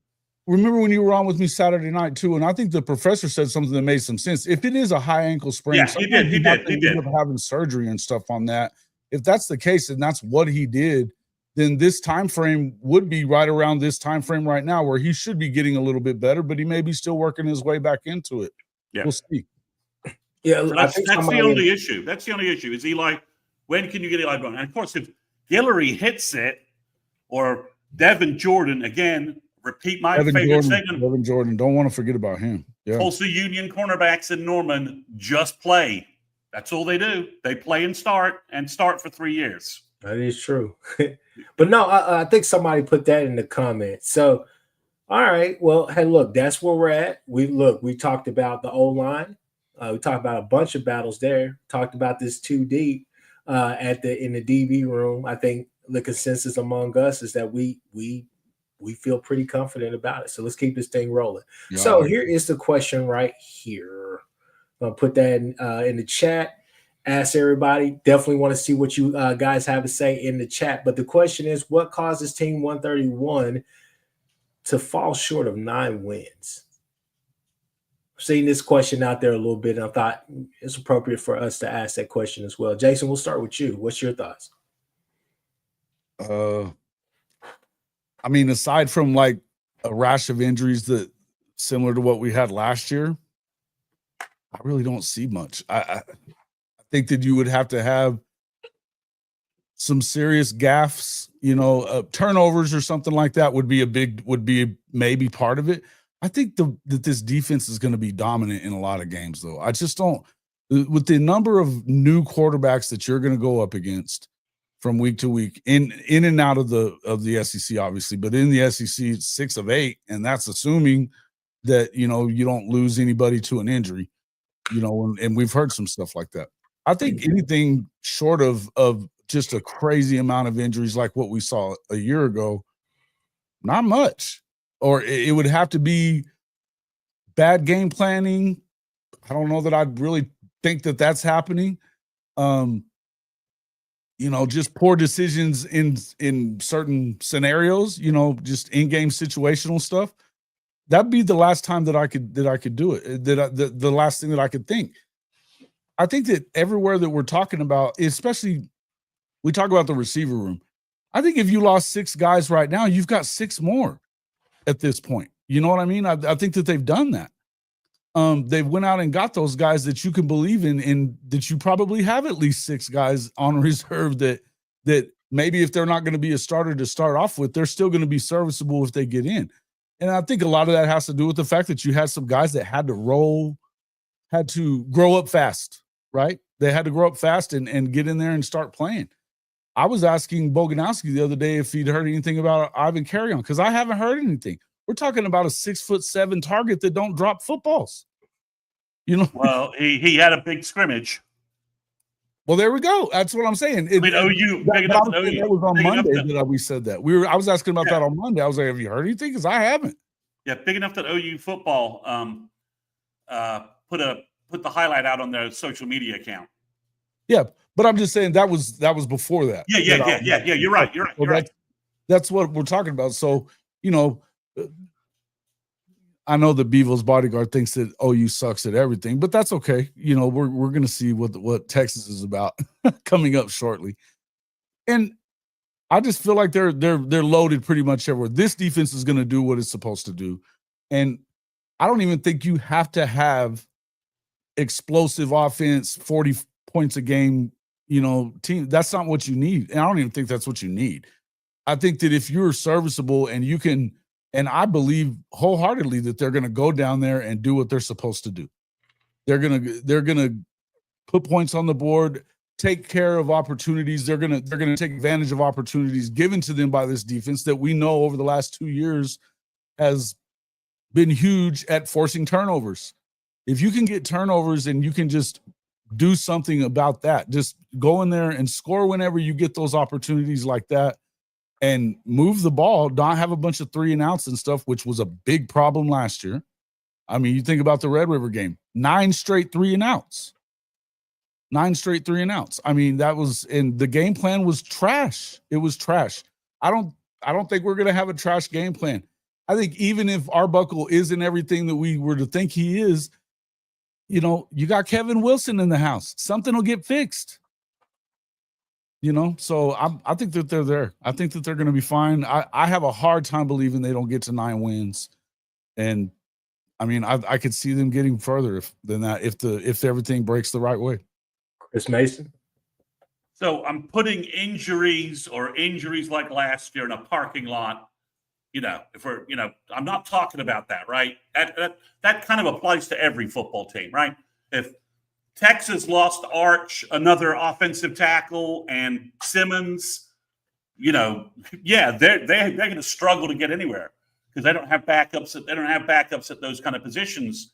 Speaker 2: Remember when you were on with me Saturday night too, and I think the professor said something that made some sense. If it is a high ankle sprain,
Speaker 3: yeah, he did. He ended
Speaker 2: up having surgery and stuff on that. If that's the case, and that's what he did, then this time frame would be right around this time frame right now, where he should be getting a little bit better, but he may be still working his way back into it.
Speaker 3: Yeah.
Speaker 2: We'll see.
Speaker 3: Yeah, so that's the only issue. That's the only issue. Is Eli? When can you get Eli Bowen? And of course, if Guillory hits it, or Devin Jordan again. Repeat my favorite segment.
Speaker 2: Devin Jordan. Don't want to forget about him. Yeah.
Speaker 3: Tulsa Union cornerbacks in Norman just play. That's all they do. They play and start for 3 years.
Speaker 1: That is true. But no, I think somebody put that in the comments. So, all right. Well, hey, look, that's where we're at. We talked about the O-line. We talked about a bunch of battles there. Talked about this 2 deep in the DB room. I think the consensus among us is that we feel pretty confident about it. So let's keep this thing rolling. Yeah. So here is the question right here. I'm going to put that in the chat. Ask everybody. Definitely want to see what you guys have to say in the chat. But the question is, what causes Team 131 to fall short of 9 wins? I've seen this question out there a little bit, and I thought it's appropriate for us to ask that question as well. Jason, we'll start with you. What's your thoughts?
Speaker 2: I mean, aside from like a rash of injuries that similar to what we had last year, I really don't see much. I think that you would have to have some serious gaffes, turnovers or something like that would be maybe part of it. I think that this defense is going to be dominant in a lot of games, though. I just don't, with the number of new quarterbacks that you're going to go up against from week to week, in and out of the SEC, obviously, but in the SEC, it's 6 of 8, and that's assuming that you don't lose anybody to an injury, and we've heard some stuff like that. I think anything short of just a crazy amount of injuries like what we saw a year ago, not much. Or it would have to be bad game planning. I don't know that I'd really think that that's happening. Just poor decisions in certain scenarios, just in-game situational stuff. That'd be the last time that I could do it. The last thing that I could think. I think that everywhere that we're talking about, especially we talk about the receiver room. I think if you lost 6 guys right now, you've got 6 more at this point. You know what I mean? I think that they've done that. They've went out and got those guys that you can believe in, and that you probably have at least 6 guys on reserve that maybe if they're not going to be a starter to start off with, they're still going to be serviceable if they get in. And I think a lot of that has to do with the fact that you had some guys that had to grow up fast, right? They had to grow up fast and get in there and start playing. I was asking Boganowski the other day if he'd heard anything about Ivan Carrion, because I haven't heard anything. We're talking about a 6'7" target that don't drop footballs.
Speaker 3: Well, he had a big scrimmage.
Speaker 2: Well, there we go. That's what I'm saying.
Speaker 3: OU.
Speaker 2: That was on Monday that we said that. I was asking about that on Monday. I was like, have you heard anything? Because I haven't.
Speaker 3: Yeah, big enough that OU football put the highlight out on their social media account.
Speaker 2: Yeah, but I'm just saying that was before that.
Speaker 3: Yeah. You're right.
Speaker 2: That's what we're talking about. So, I know that Bevo's bodyguard thinks that OU sucks at everything, but that's okay. We're going to see what Texas is about coming up shortly. And I just feel like they're loaded pretty much everywhere. This defense is going to do what it's supposed to do. And I don't even think you have to have explosive offense, 40 points a game, team. That's not what you need. And I don't even think that's what you need. I think that if you're serviceable and you can, and I believe wholeheartedly that they're going to go down there and do what they're supposed to do. They're going to put points on the board, take care of opportunities. They're going to take advantage of opportunities given to them by this defense that we know over the last 2 years has been huge at forcing turnovers. If you can get turnovers and you can just do something about that, just go in there and score whenever you get those opportunities like that, and move the ball, not have a bunch of 3 and outs and stuff, which was a big problem last year. I mean, you think about the Red River game, 9 straight 3 and outs. 9 straight 3 and outs. I mean, and the game plan was trash. It was trash. I don't think we're going to have a trash game plan. I think even if Arbuckle isn't everything that we were to think he is, you got Kevin Wilson in the house. Something will get fixed. So I think that they're there. I think that they're going to be fine. I have a hard time believing they don't get to 9 wins. And I mean, I could see them getting further than that if everything breaks the right way.
Speaker 1: Chris Mason.
Speaker 3: So I'm putting injuries like last year in a parking lot. If we're, I'm not talking about that, right? That kind of applies to every football team, right? If Texas lost Arch, another offensive tackle, and Simmons, they're going to struggle to get anywhere because they don't have backups at those kind of positions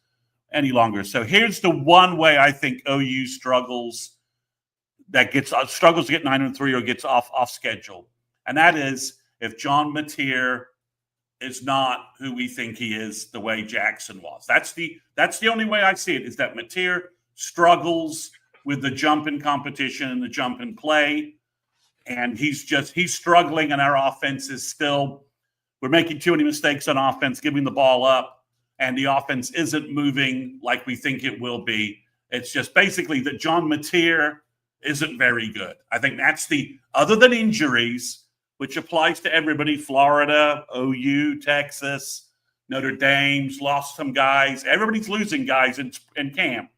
Speaker 3: any longer. So here's the one way I think OU struggles to get 9-3 or gets off schedule, and that is if John Mateer is not who we think he is, the way Jackson was. That's the only way I see it, is that Mateer struggles with the jump in competition and the jump in play. And he's struggling, and our offense is we're making too many mistakes on offense, giving the ball up, and the offense isn't moving like we think it will be. It's just basically that John Mateer isn't very good. I think that's other than injuries, which applies to everybody, Florida, OU, Texas, Notre Dame's lost some guys. Everybody's losing guys in camp.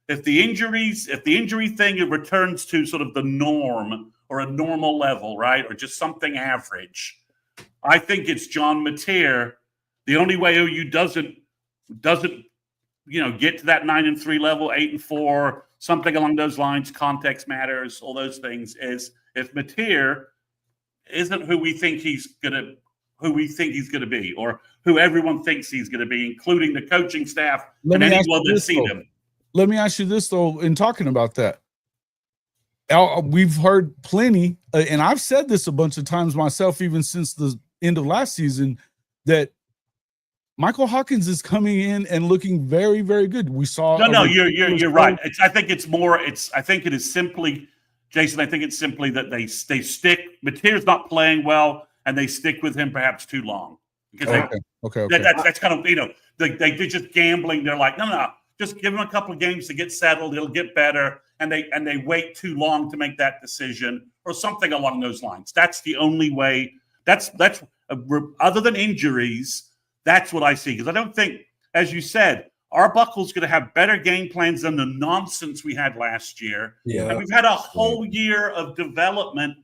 Speaker 3: If the injury thing returns to sort of the norm or a normal level, right? Or just something average. I think it's John Mateer. The only way OU doesn't get to that 9-3 level, 8-4, something along those lines, context matters, all those things, is if Mateer isn't who we think he's gonna be, or who everyone thinks he's gonna be, including the coaching staff and anyone that's seen him.
Speaker 2: Let me ask you this though, in talking about that. We've heard plenty, and I've said this a bunch of times myself, even since the end of last season, that Michael Hawkins is coming in and looking very, very good. We saw.
Speaker 3: No, you're right. I think it is simply, Jason. I think it's simply that they stick. Mateer's not playing well, and they stick with him perhaps too long. Because
Speaker 2: okay.
Speaker 3: That's kind of they're just gambling. They're like, no, just give him a couple of games to get settled. It'll get better. And they wait too long to make that decision, or something along those lines. That's the only way. That's other than injuries. That's what I see, because I don't think, as you said, Arbuckle's going to have better game plans than the nonsense we had last year.
Speaker 1: Yeah.
Speaker 3: And we've had a whole year of development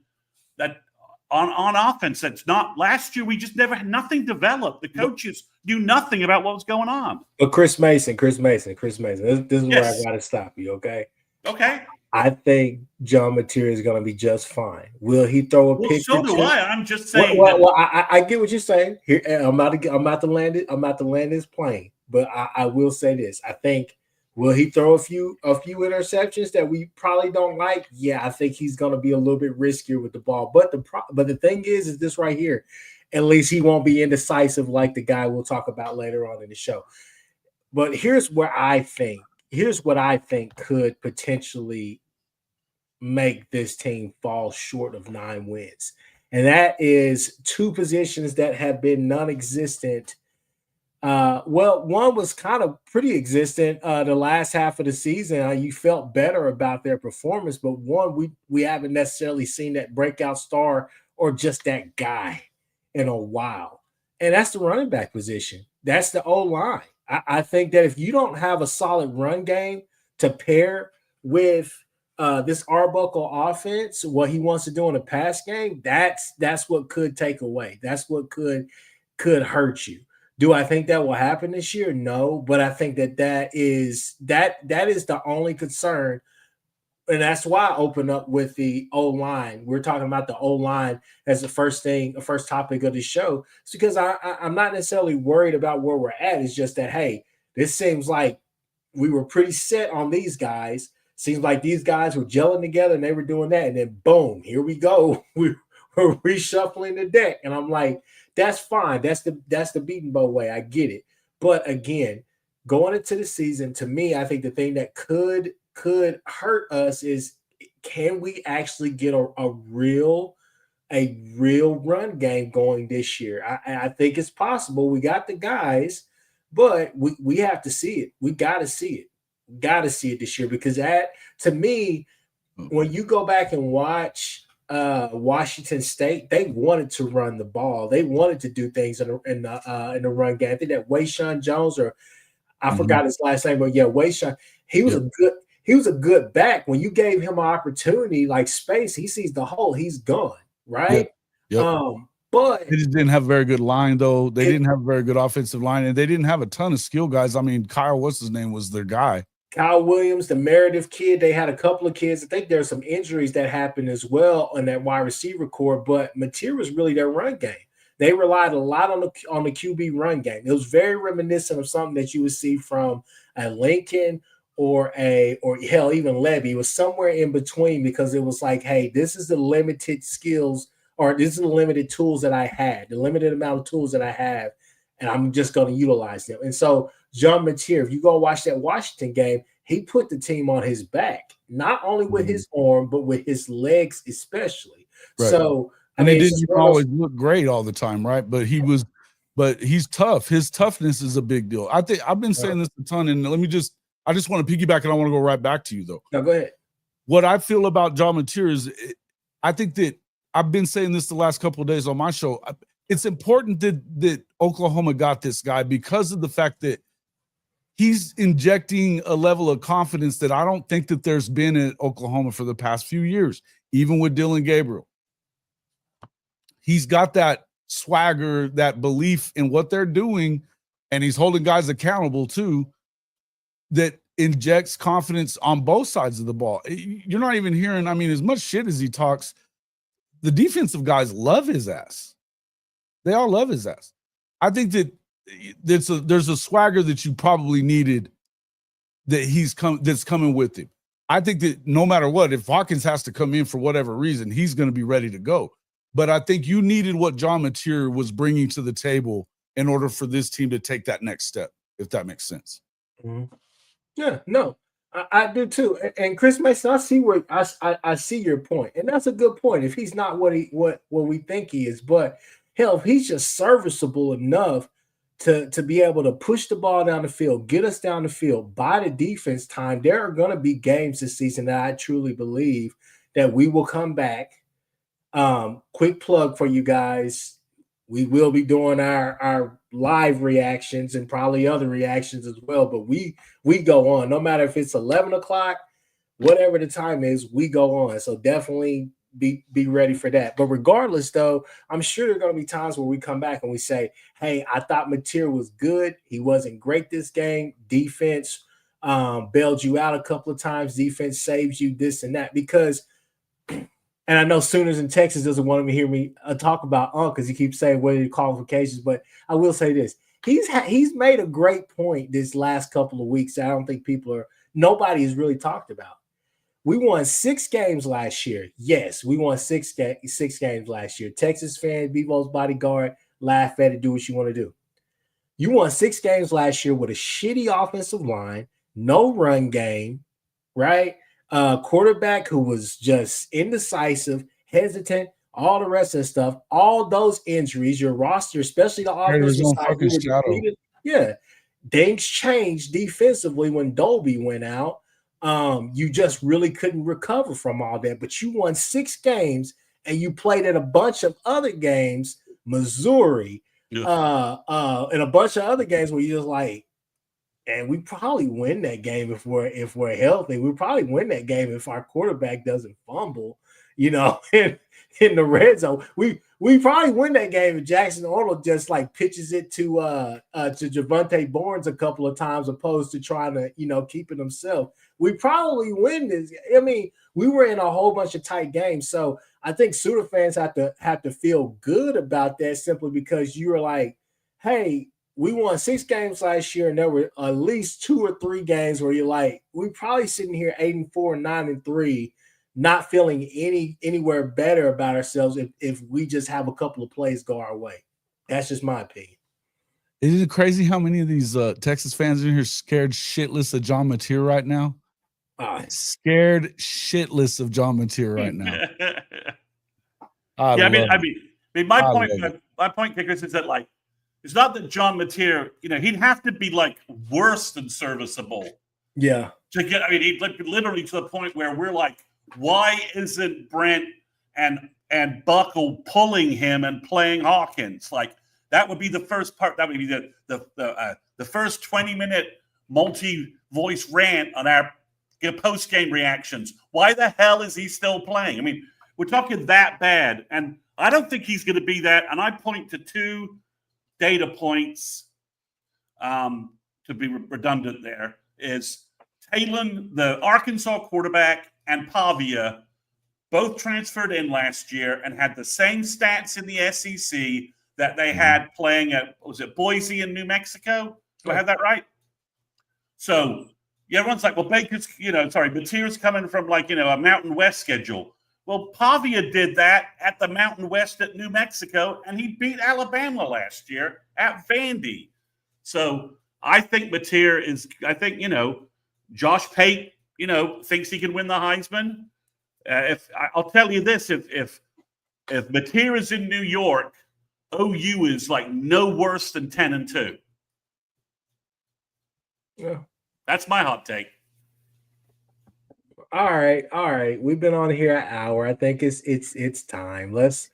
Speaker 3: that on offense. That's not last year. We just never had nothing developed. The coaches knew nothing about what was going on.
Speaker 1: But Chris Mason. This is where I got to stop you, okay?
Speaker 3: Okay.
Speaker 1: I think John Mateer is going to be just fine. Will he throw a pick?
Speaker 3: So do I. I'm just saying.
Speaker 1: Well, I get what you're saying. Here, I'm about to land it. I'm about to land this plane. But I will say this. I think, will he throw a few interceptions that we probably don't like? Yeah, I think he's going to be a little bit riskier with the ball. But the thing is this right here. At least he won't be indecisive like the guy we'll talk about later on in the show. But here's what I think could potentially make this team fall short of 9 wins. And that is two positions that have been non-existent. One was kind of pretty existent the last half of the season. You felt better about their performance, but one, we haven't necessarily seen that breakout star or just that guy in a while. And that's the running back position. That's the O-line. I think that if you don't have a solid run game to pair with this Arbuckle offense, what he wants to do in the pass game, that's what could take away. That's what could hurt you. Do I think that will happen this year? No, but I think that is the only concern. And that's why I open up with the O-line. We're talking about the O-line as the first topic of the show. It's because I'm not necessarily worried about where we're at. It's just that, hey, this seems like we were pretty set on these guys. Seems like these guys were gelling together and they were doing that. And then, boom, here we go. We're reshuffling the deck. And I'm like, that's fine. That's the beaten bow way. I get it. But, again, going into the season, to me, I think the thing that could hurt us is, can we actually get a real run game going this year? I think it's possible. We got the guys, but we have to see it. We got to see it. Got to see it this year, because to me, when you go back and watch Washington State, they wanted to run the ball. They wanted to do things in the run game. I think that Wayshawn Jones, or I forgot his last name, but yeah, Wayshawn, he was a good back. When you gave him an opportunity, like space, he sees the hole, he's gone, right?
Speaker 2: Yep.
Speaker 1: But
Speaker 2: they just didn't have a very good line, though. They didn't have a very good offensive line, and they didn't have a ton of skill guys. I mean, Kyle, what's his name, was their guy.
Speaker 1: Kyle Williams, the Meredith kid, they had a couple of kids. I think there's some injuries that happened as well on that wide receiver core, but Mateer was really their run game. They relied a lot on the QB run game. It was very reminiscent of something that you would see from a Lincoln or hell, even Levy. It was somewhere in between, because it was like, hey, this is the limited skills, or this is the limited tools that I had, the limited amount of tools that I have, and I'm just going to utilize them. And so John Mateer, if you go watch that Washington game, he put the team on his back, not only with his arm, but with his legs especially. Right. So,
Speaker 2: and they didn't always look great all the time, right? But he's tough. His toughness is a big deal. I think I've been saying this a ton, and I just want to piggyback, and I want to go right back to you, though.
Speaker 1: No, go ahead.
Speaker 2: What I feel about John Mateer is, I think that I've been saying this the last couple of days on my show. It's important that Oklahoma got this guy because of the fact that he's injecting a level of confidence that I don't think that there's been in Oklahoma for the past few years. even with Dylan Gabriel. He's got that swagger, that belief in what they're doing, and he's holding guys accountable too, that injects confidence on both sides of the ball. You're not even hearing, I mean, as much shit as he talks, the defensive guys love his ass. They all love his ass. I think that there's a swagger that you probably needed that's coming with him. I think that no matter what, if Hawkins has to come in for whatever reason, he's going to be ready to go. But I think you needed what John Mateer was bringing to the table in order for this team to take that next step, if that makes sense.
Speaker 1: Mm-hmm. Yeah, no, I do too. And Chris Mason, I see where I see your point, and that's a good point. If he's not what we think he is, but hell, if he's just serviceable enough to be able to push the ball down the field, get us down the field, buy the defense time, there are going to be games this season that I truly believe that we will come back. Quick plug for you guys. We will be doing our live reactions and probably other reactions as well. But we go on. No matter if it's 11 o'clock, whatever the time is, we go on. So definitely be ready for that. But regardless, though, I'm sure there are going to be times where we come back and we say, hey, I thought Mateer was good. He wasn't great this game. Defense bailed you out a couple of times. Defense saves you this and that. Because and I know Sooners in Texas doesn't want to hear me talk about because he keeps saying what are the qualifications. But I will say this: he's made a great point this last couple of weeks that I don't think nobody has really talked about. We won 6 games last year. Yes, we won 6 games last year. Texas fan, Bevo's bodyguard, laugh at it, do what you want to do. You won 6 games last year with a shitty offensive line, no run game, right? Quarterback who was just indecisive, hesitant, all the rest of the stuff, all those injuries, your roster, especially the offensive side, things changed defensively when Dolby went out. You just really couldn't recover from all that. But you won 6 games and you played in a bunch of other games, Missouri, and a bunch of other games where you're just like, and we probably win that game if we're healthy. We probably win that game if our quarterback doesn't fumble, in the red zone. We probably win that game if Jackson Arnold just like pitches it to Javonte Barnes a couple of times opposed to trying to keep it himself. We probably win this. I mean, we were in a whole bunch of tight games, so I think Sooner fans have to feel good about that simply because you were like, hey. We won 6 games last year, and there were at least 2 or 3 games where you're like, we're probably sitting here 8-4, 9-3, not feeling anywhere better about ourselves if we just have a couple of plays go our way. That's just my opinion.
Speaker 2: Isn't it crazy how many of these Texas fans in here scared shitless of John Mateer right now? Scared shitless of John Mateer right now.
Speaker 3: My point, Kickers, is that like. It's not that John Mateer, he'd have to be like worse than serviceable.
Speaker 1: Yeah.
Speaker 3: To get, he'd literally to the point where we're like, why isn't Brent and Buckle pulling him and playing Hawkins? Like that would be the first part. That would be the first 20-minute multi-voice rant on our post-game reactions. Why the hell is he still playing? I mean, we're talking that bad, and I don't think he's going to be that. And I point to 2 data points, to be redundant there, is Talon, the Arkansas quarterback, and Pavia both transferred in last year and had the same stats in the SEC that they had playing at, was it Boise in New Mexico? Do I have that right? So, everyone's like, well, Mateer's coming from a Mountain West schedule. Well, Pavia did that at the Mountain West at New Mexico, and he beat Alabama last year at Vandy. So I think Mateer is, Josh Pate, thinks he can win the Heisman. I'll tell you this, if Mateer is in New York, OU is like no worse than 10-2.
Speaker 1: Yeah.
Speaker 3: That's my hot take.
Speaker 1: All right. We've been on here an hour. I think it's time. Let's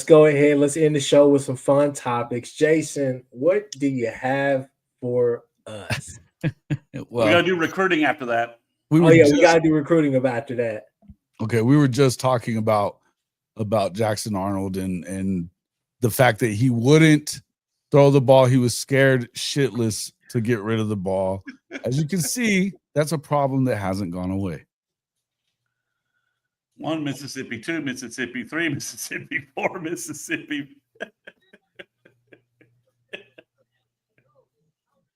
Speaker 1: go ahead. Let's end the show with some fun topics. Jason, what do you have for us?
Speaker 3: Well, we gotta do recruiting after that.
Speaker 1: We gotta do recruiting after that.
Speaker 2: Okay, we were just talking about Jackson Arnold and the fact that he wouldn't throw the ball. He was scared shitless to get rid of the ball. As you can see, that's a problem that hasn't gone away.
Speaker 3: 1 Mississippi, 2 Mississippi, 3 Mississippi, 4 Mississippi.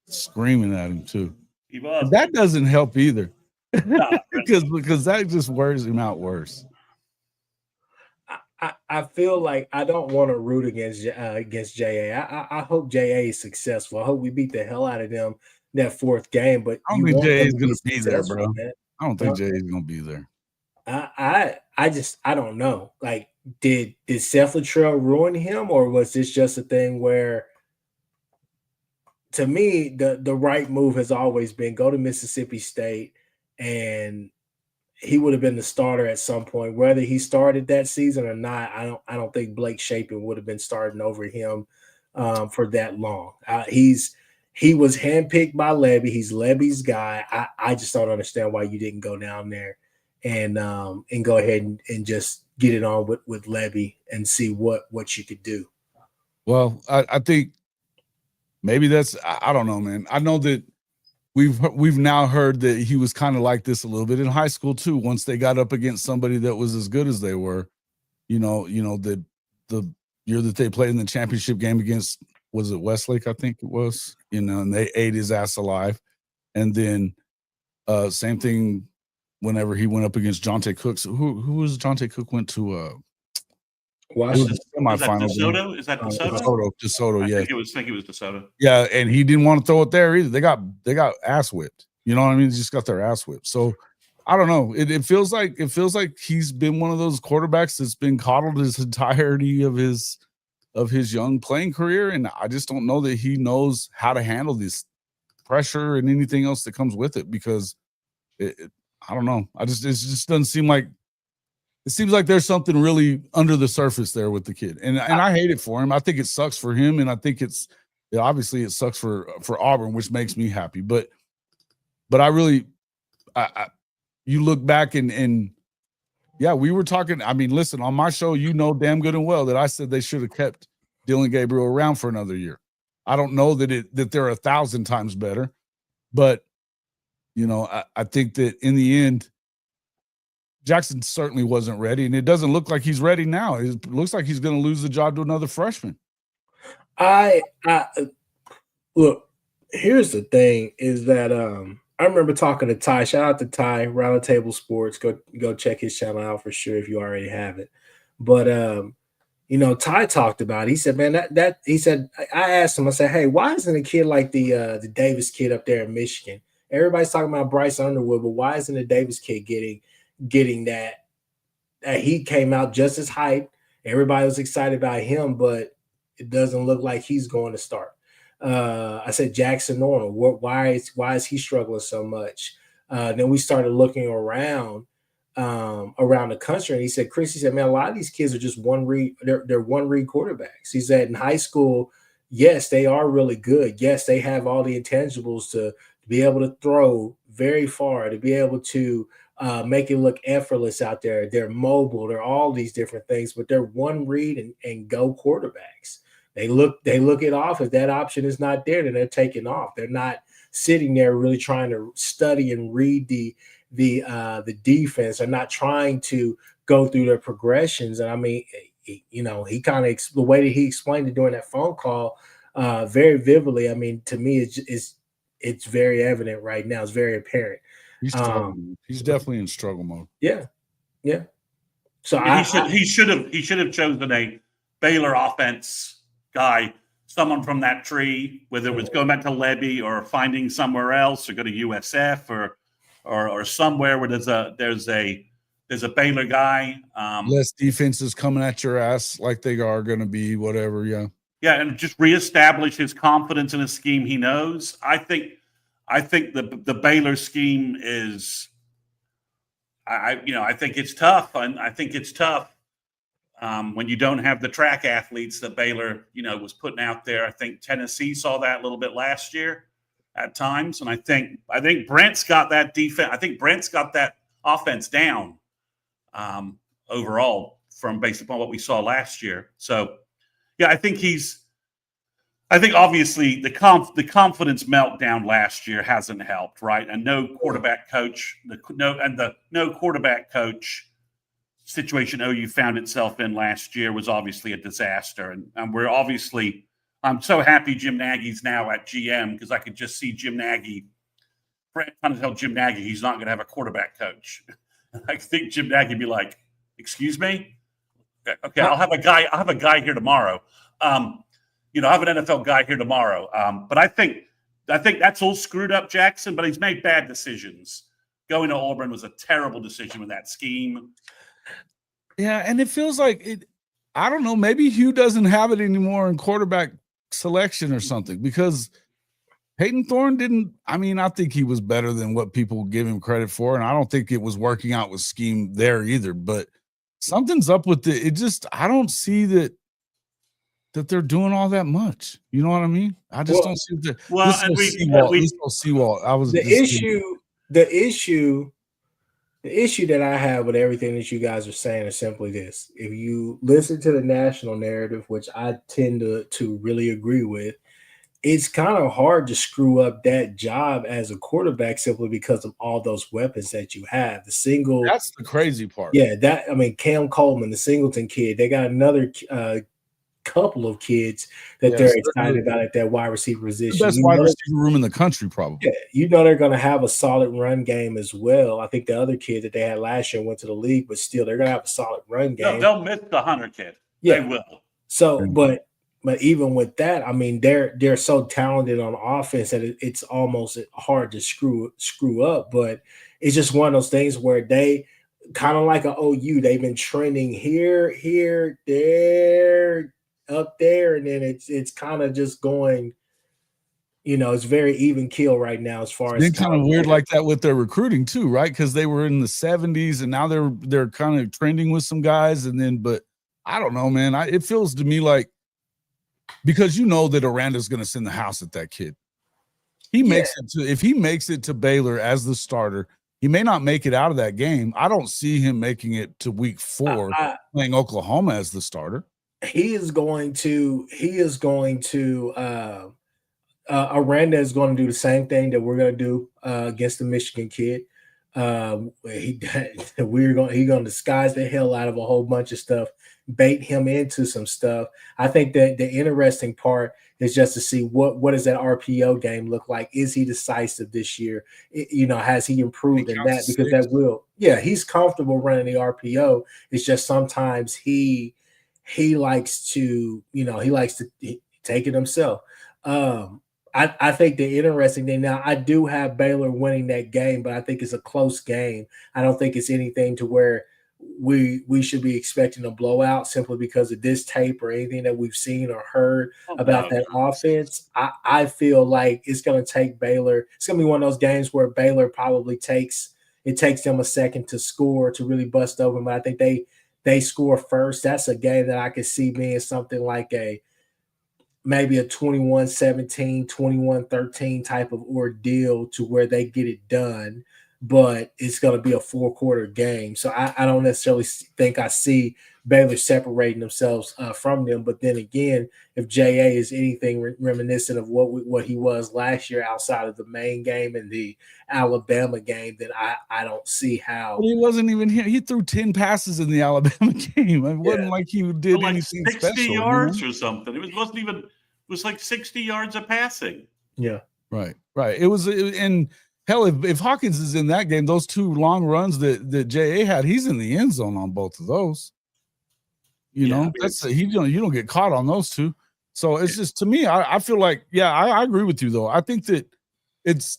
Speaker 2: Screaming at him too.
Speaker 3: He was.
Speaker 2: That doesn't help either.
Speaker 3: No,
Speaker 2: because that just wears him out worse.
Speaker 1: I feel like I don't want to root against JA. I hope JA is successful. I hope we beat the hell out of them that fourth game. But
Speaker 2: I don't think JA is going to be there,
Speaker 1: successful,
Speaker 2: bro.
Speaker 1: man.
Speaker 2: I don't think JA is going to be there.
Speaker 1: I don't know. Like, did Seth Luttrell ruin him, or was this just a thing where, to me, the right move has always been go to Mississippi State, and he would have been the starter at some point. Whether he started that season or not, I don't think Blake Shapen would have been starting over him for that long. He was handpicked by Levy. He's Levy's guy. I just don't understand why you didn't go down there and go ahead and just get it on with Levy and see what you could do.
Speaker 2: Well, I think maybe that's, I don't know, man. I know that we've now heard that he was kind of like this a little bit in high school too. Once they got up against somebody that was as good as they were, the year that they played in the championship game against, was it Westlake? I think it was, and they ate his ass alive. And then same thing whenever he went up against Jonte Cook. So who was Jonte Cook went to?
Speaker 3: Washington. Semifinal. DeSoto? Is that DeSoto?
Speaker 2: DeSoto, yeah.
Speaker 3: I think it was DeSoto.
Speaker 2: Yeah, and he didn't want to throw it there either. They got ass whipped. You know what I mean? They just got their ass whipped. So I don't know. It feels like he's been one of those quarterbacks that's been coddled his entirety of his young playing career, and I just don't know that he knows how to handle this pressure and anything else that comes with it, because I don't know. It just doesn't seem like. It seems like there's something really under the surface there with the kid, and I hate it for him. I think it sucks for him, and I think obviously it sucks for Auburn, which makes me happy. But I really, you look back and yeah, we were talking. I mean, listen, on my show, damn good and well that I said they should have kept Dylan Gabriel around for another year. I don't know that they're 1,000 times better, but I think that in the end, Jackson certainly wasn't ready, and it doesn't look like he's ready now. It looks like he's going to lose the job to another freshman.
Speaker 1: I look, here's the thing is that I remember talking to Ty. Shout out to Ty, Round Table Sports. Go check his channel out for sure if you already have it. But Ty talked about it. He said, man, that he said, I asked him, I said, hey, why isn't a kid like the Davis kid up there in Michigan? Everybody's talking about Bryce Underwood, but why isn't the Davis kid getting that he came out just as hyped? Everybody was excited about him, but it doesn't look like he's going to start. I said Jackson Arnold. Why is he struggling so much? Then we started looking around the country, and he said, Chris, he said, man, a lot of these kids are just one read. They're one read quarterbacks. He said in high school, yes, they are really good. Yes, they have all the intangibles to be able to throw very far, to be able to make it look effortless out there. They're mobile. They're all these different things, but they're one read and go quarterbacks. They look it off. If that option is not there, then they're taking off. They're not sitting there really trying to study and read the defense. They're not trying to go through their progressions. And I mean, he kind of the way that he explained it during that phone call very vividly. I mean, to me, it's very evident right now. It's very apparent.
Speaker 2: He's definitely in struggle mode.
Speaker 1: Yeah. So
Speaker 3: he should have chosen a Baylor offense guy, someone from that tree, whether it was going back to Levy or finding somewhere else, or go to USF or somewhere where there's a Baylor guy.
Speaker 2: Less defenses coming at your ass like they are going to be, whatever. Yeah.
Speaker 3: Yeah, and just reestablish his confidence in a scheme he knows. I think the Baylor scheme is, I think it's tough, and I think it's tough when you don't have the track athletes that Baylor, was putting out there. I think Tennessee saw that a little bit last year at times, and I think Brent's got that defense. I think Brent's got that offense down. overall based upon what we saw last year. So, yeah, I think obviously the confidence meltdown last year hasn't helped, right? And no quarterback coach situation OU found itself in last year was obviously a disaster. And I'm so happy Jim Nagy's now at GM, because I could just see Jim Nagy trying to tell Jim Nagy he's not going to have a quarterback coach. I think Jim Nagy would be like, "Excuse me? Okay, I'll have a guy here tomorrow. I have an NFL guy here tomorrow." But I think that's all screwed up, Jackson. But he's made bad decisions. Going to Auburn was a terrible decision with that scheme.
Speaker 2: Yeah, and it feels like it. I don't know. Maybe Hugh doesn't have it anymore in quarterback selection or something, because Peyton Thorne didn't. I mean, I think he was better than what people give him credit for, and I don't think it was working out with scheme there either. But something's up with it. It just, I don't see that they're doing all that much. You know what I mean? I just don't see that.
Speaker 3: Well,
Speaker 2: Seawall. I was
Speaker 1: the issue that I have with everything that you guys are saying is simply this. If you listen to the national narrative, which I tend to really agree with, it's kind of hard to screw up that job as a quarterback simply because of all those weapons that you have. That's
Speaker 2: the crazy part.
Speaker 1: Yeah, Cam Coleman, the Singleton kid, they got another couple of kids that they're excited about at that wide receiver position.
Speaker 2: The best wide receiver room in the country, probably.
Speaker 1: Yeah, they're going to have a solid run game as well. I think the other kid that they had last year went to the league, but still they're going to have a solid run game.
Speaker 3: No, they'll miss the Hunter kid. Yeah. They will.
Speaker 1: So, but even with that, I mean, they're so talented on offense that it's almost hard to screw up. But it's just one of those things where they kind of like an OU, they've been trending here, there, up there, and then it's kind of just going. It's very even keel right now as far as.
Speaker 2: It's kind of weird like that with their recruiting too, right? Because they were in the 70s and now they're kind of trending with some guys, but I don't know, man. It feels to me like, because that Aranda's going to send the house at that kid. If he makes it to Baylor as the starter, he may not make it out of that game. I don't see him making it to week 4 playing Oklahoma as the starter.
Speaker 1: Aranda is going to do the same thing that we're going to do against the Michigan kid. He's going to disguise the hell out of a whole bunch of stuff, bait him into some stuff. I think that the interesting part is just to see what does that RPO game look like? Is he decisive this year? Has he improved in that? Because that will, he's comfortable running the RPO. It's just sometimes he likes to, take it himself. I think the interesting thing now, I do have Baylor winning that game, but I think it's a close game. I don't think it's anything to where we should be expecting a blowout simply because of this tape or anything that we've seen or heard about that offense. I feel like it's going to take Baylor. It's going to be one of those games where Baylor probably takes them a second to score to really bust open, but I think they score first. That's a game that I could see being something like maybe a 21-17, 21-13 type of ordeal to where they get it done, but it's going to be a 4-quarter game. So I don't necessarily think I see Baylor separating themselves from them. But then again, if J.A. is anything reminiscent of what he was last year outside of the main game and the Alabama game, then I don't see how.
Speaker 2: Well, he wasn't even here. He threw 10 passes in the Alabama game. It wasn't like he did anything
Speaker 3: 60
Speaker 2: special.
Speaker 3: 60 yards or something. It was like 60 yards of passing.
Speaker 1: Yeah.
Speaker 2: Right. And hell, if Hawkins is in that game, those 2 long runs that J.A. had, he's in the end zone on both of those. You don't get caught on those 2. So it's just, to me, I feel like, I agree with you though. I think that it's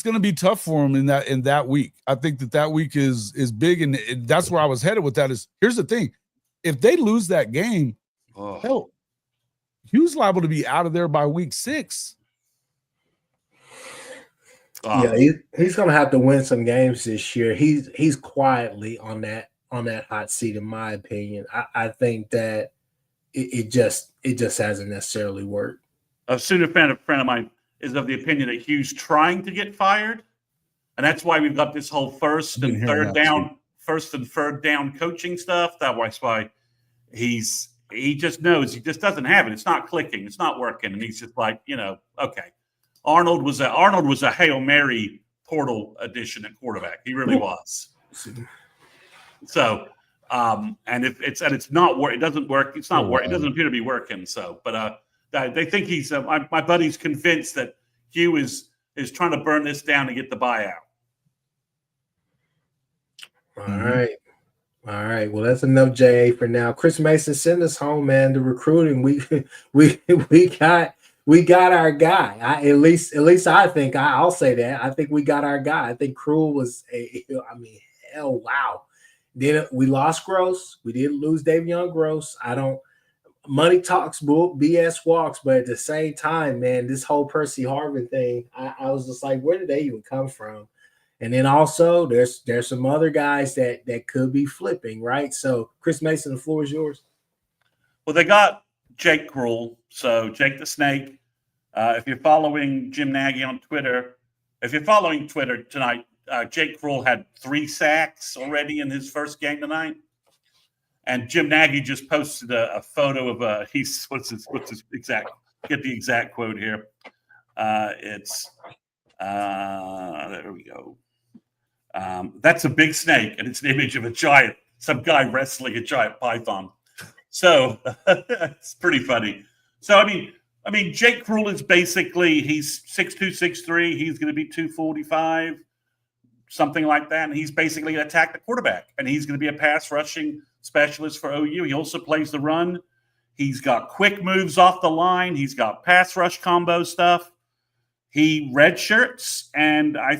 Speaker 2: going to be tough for him in that week. I think that week is big, and that's where I was headed with that. Is here's the thing: if they lose that game, hell, Hugh's liable to be out of there by week 6.
Speaker 1: Yeah, he's going to have to win some games this year. He's quietly on that hot seat, in my opinion. I think that it just hasn't necessarily worked.
Speaker 3: A student friend of mine is of the opinion that Hugh's trying to get fired, and that's why we've got this whole first and third down first and third down coaching stuff. That's why he just knows he just doesn't have it. It's not clicking. It's not working. And he's just like, okay. Arnold was a Hail Mary portal addition at quarterback. He really was. So, and it's not work. It doesn't work. It's not work. It doesn't appear to be working. So, but they think he's. My buddy's convinced that Hugh is trying to burn this down to get the buyout.
Speaker 1: All right. Well, that's enough JA for now. Chris Mason, send us home, man. The recruiting, we got our guy. At least I think I'll say that. I think we got our guy. I think Krul was hell, wow. Then we lost Gross. We did lose Davion Gross. Money talks, BS walks, but at the same time, man, this whole Percy Harvin thing, I was just like, where did they even come from? And then also there's some other guys that could be flipping, right? So Chris Mason, the floor is yours.
Speaker 3: Well, they got Jake Krul. So Jake the Snake. If you're following Jim Nagy on Twitter, if you're following Twitter tonight, Jake Krul had 3 sacks already in his first game tonight. And Jim Nagy just posted a photo of what's his exact, get the exact quote here. It's there we go. That's a big snake, and it's an image of some guy wrestling a giant python. So it's pretty funny. So I mean, Jake Krul is basically, he's 6'2", 6'3". He's going to be 245, something like that. And he's basically going to attack the quarterback, and he's going to be a pass rushing specialist for OU. He also plays the run. He's got quick moves off the line. He's got pass rush combo stuff. He redshirts, and I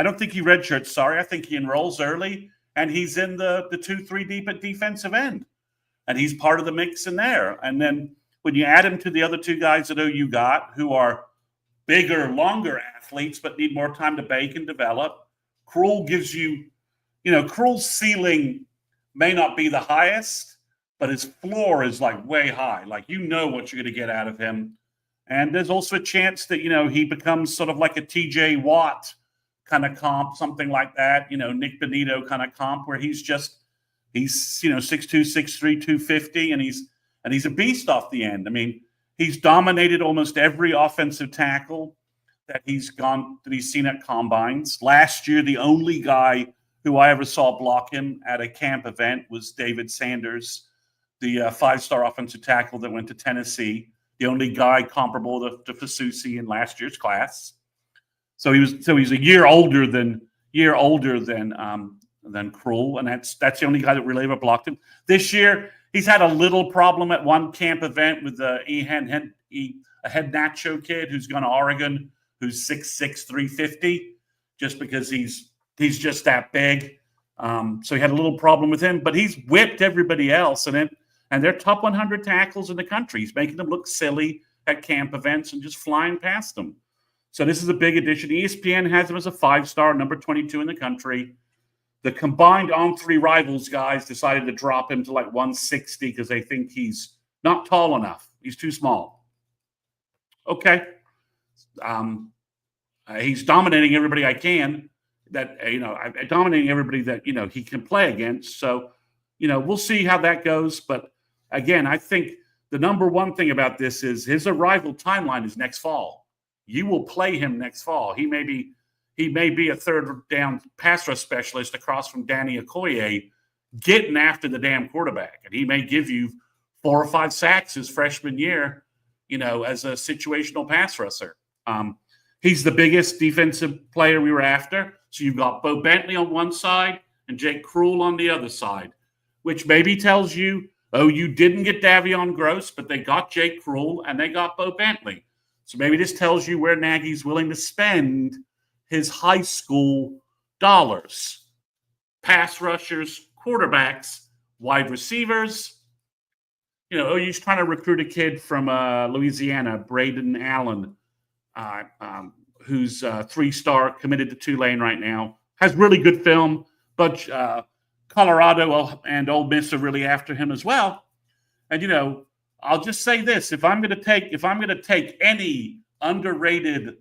Speaker 3: don't think he redshirts. Sorry, I think he enrolls early, and he's in the 2-3 deep at defensive end, and he's part of the mix in there. And then when you add him to the other 2 guys that OU got, who are bigger, longer athletes but need more time to bake and develop, Krul gives you, Krul's ceiling may not be the highest, but his floor is like way high. Like, what you're going to get out of him. And there's also a chance that, he becomes sort of like a TJ Watt kind of comp, something like that, Nick Benito kind of comp, where he's 6'2", 6'3", 250, and he's a beast off the end. I mean, he's dominated almost every offensive tackle that he's seen at combines. Last year, the only guy who I ever saw block him at a camp event was David Sanders, the 5-star offensive tackle that went to Tennessee. The only guy comparable to Fasusi in last year's class. So he's a year older than Krul, and that's the only guy that really ever blocked him. This year, he's had a little problem at one camp event with a head Nacho kid who's gone to Oregon, who's 6'6", 350, just because he's just that big. So he had a little problem with him, but he's whipped everybody else, and they're top 100 tackles in the country. He's making them look silly at camp events and just flying past them. So this is a big addition. ESPN has him as a 5-star, number 22 in the country. The combined On3 Rivals guys decided to drop him to like 160 because they think he's not tall enough. He's too small. Okay. He's dominating everybody dominating everybody that, he can play against. So, we'll see how that goes. But again, I think the number one thing about this is his arrival timeline is next fall. You will play him next fall. He may be a third down pass rush specialist across from Danny Okoye, getting after the damn quarterback. And he may give you 4 or 5 sacks his freshman year, as a situational pass rusher. He's the biggest defensive player we were after. So you've got Bo Bentley on one side and Jake Krul on the other side, which maybe tells you, you didn't get Davion Gross, but they got Jake Krul and they got Bo Bentley. So maybe this tells you where Nagy's willing to spend his high school dollars. Pass rushers, quarterbacks, wide receivers. OU's trying to recruit a kid from Louisiana, Braden Allen, who's a 3-star, committed to Tulane right now. Has really good film, but Colorado and Ole Miss are really after him as well. And I'll just say this: if I'm going to take any underrated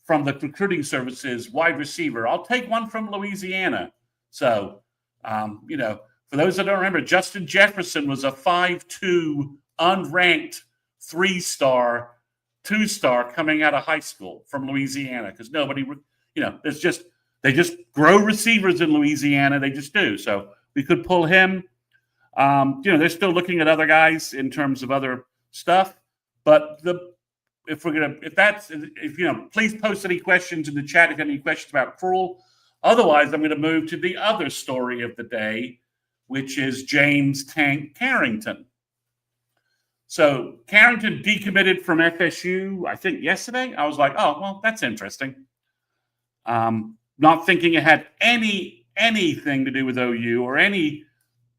Speaker 3: from the recruiting services wide receiver, I'll take one from Louisiana. So For those that don't remember, Justin Jefferson was a 5'2", unranked 3-star, 2-star coming out of high school from Louisiana because nobody, they just grow receivers in Louisiana. They just do. So we could pull him. They're still looking at other guys in terms of other stuff. But please post any questions in the chat if you have any questions about Cruel. Otherwise, I'm going to move to the other story of the day, which is James Tank Carrington. So Carrington decommitted from FSU, I think yesterday. I was like, oh, well, that's interesting. Not thinking it had anything to do with OU or any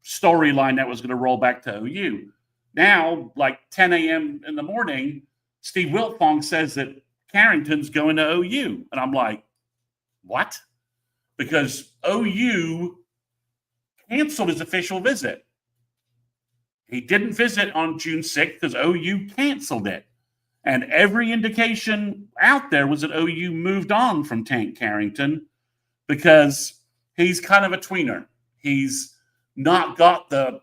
Speaker 3: storyline that was going to roll back to OU. Now, like 10 a.m. in the morning, Steve Wiltfong says that Carrington's going to OU. And I'm like, what? Because OU canceled his official visit. He didn't visit on June 6th because OU canceled it. And every indication out there was that OU moved on from Tank Carrington because he's kind of a tweener. He's not got the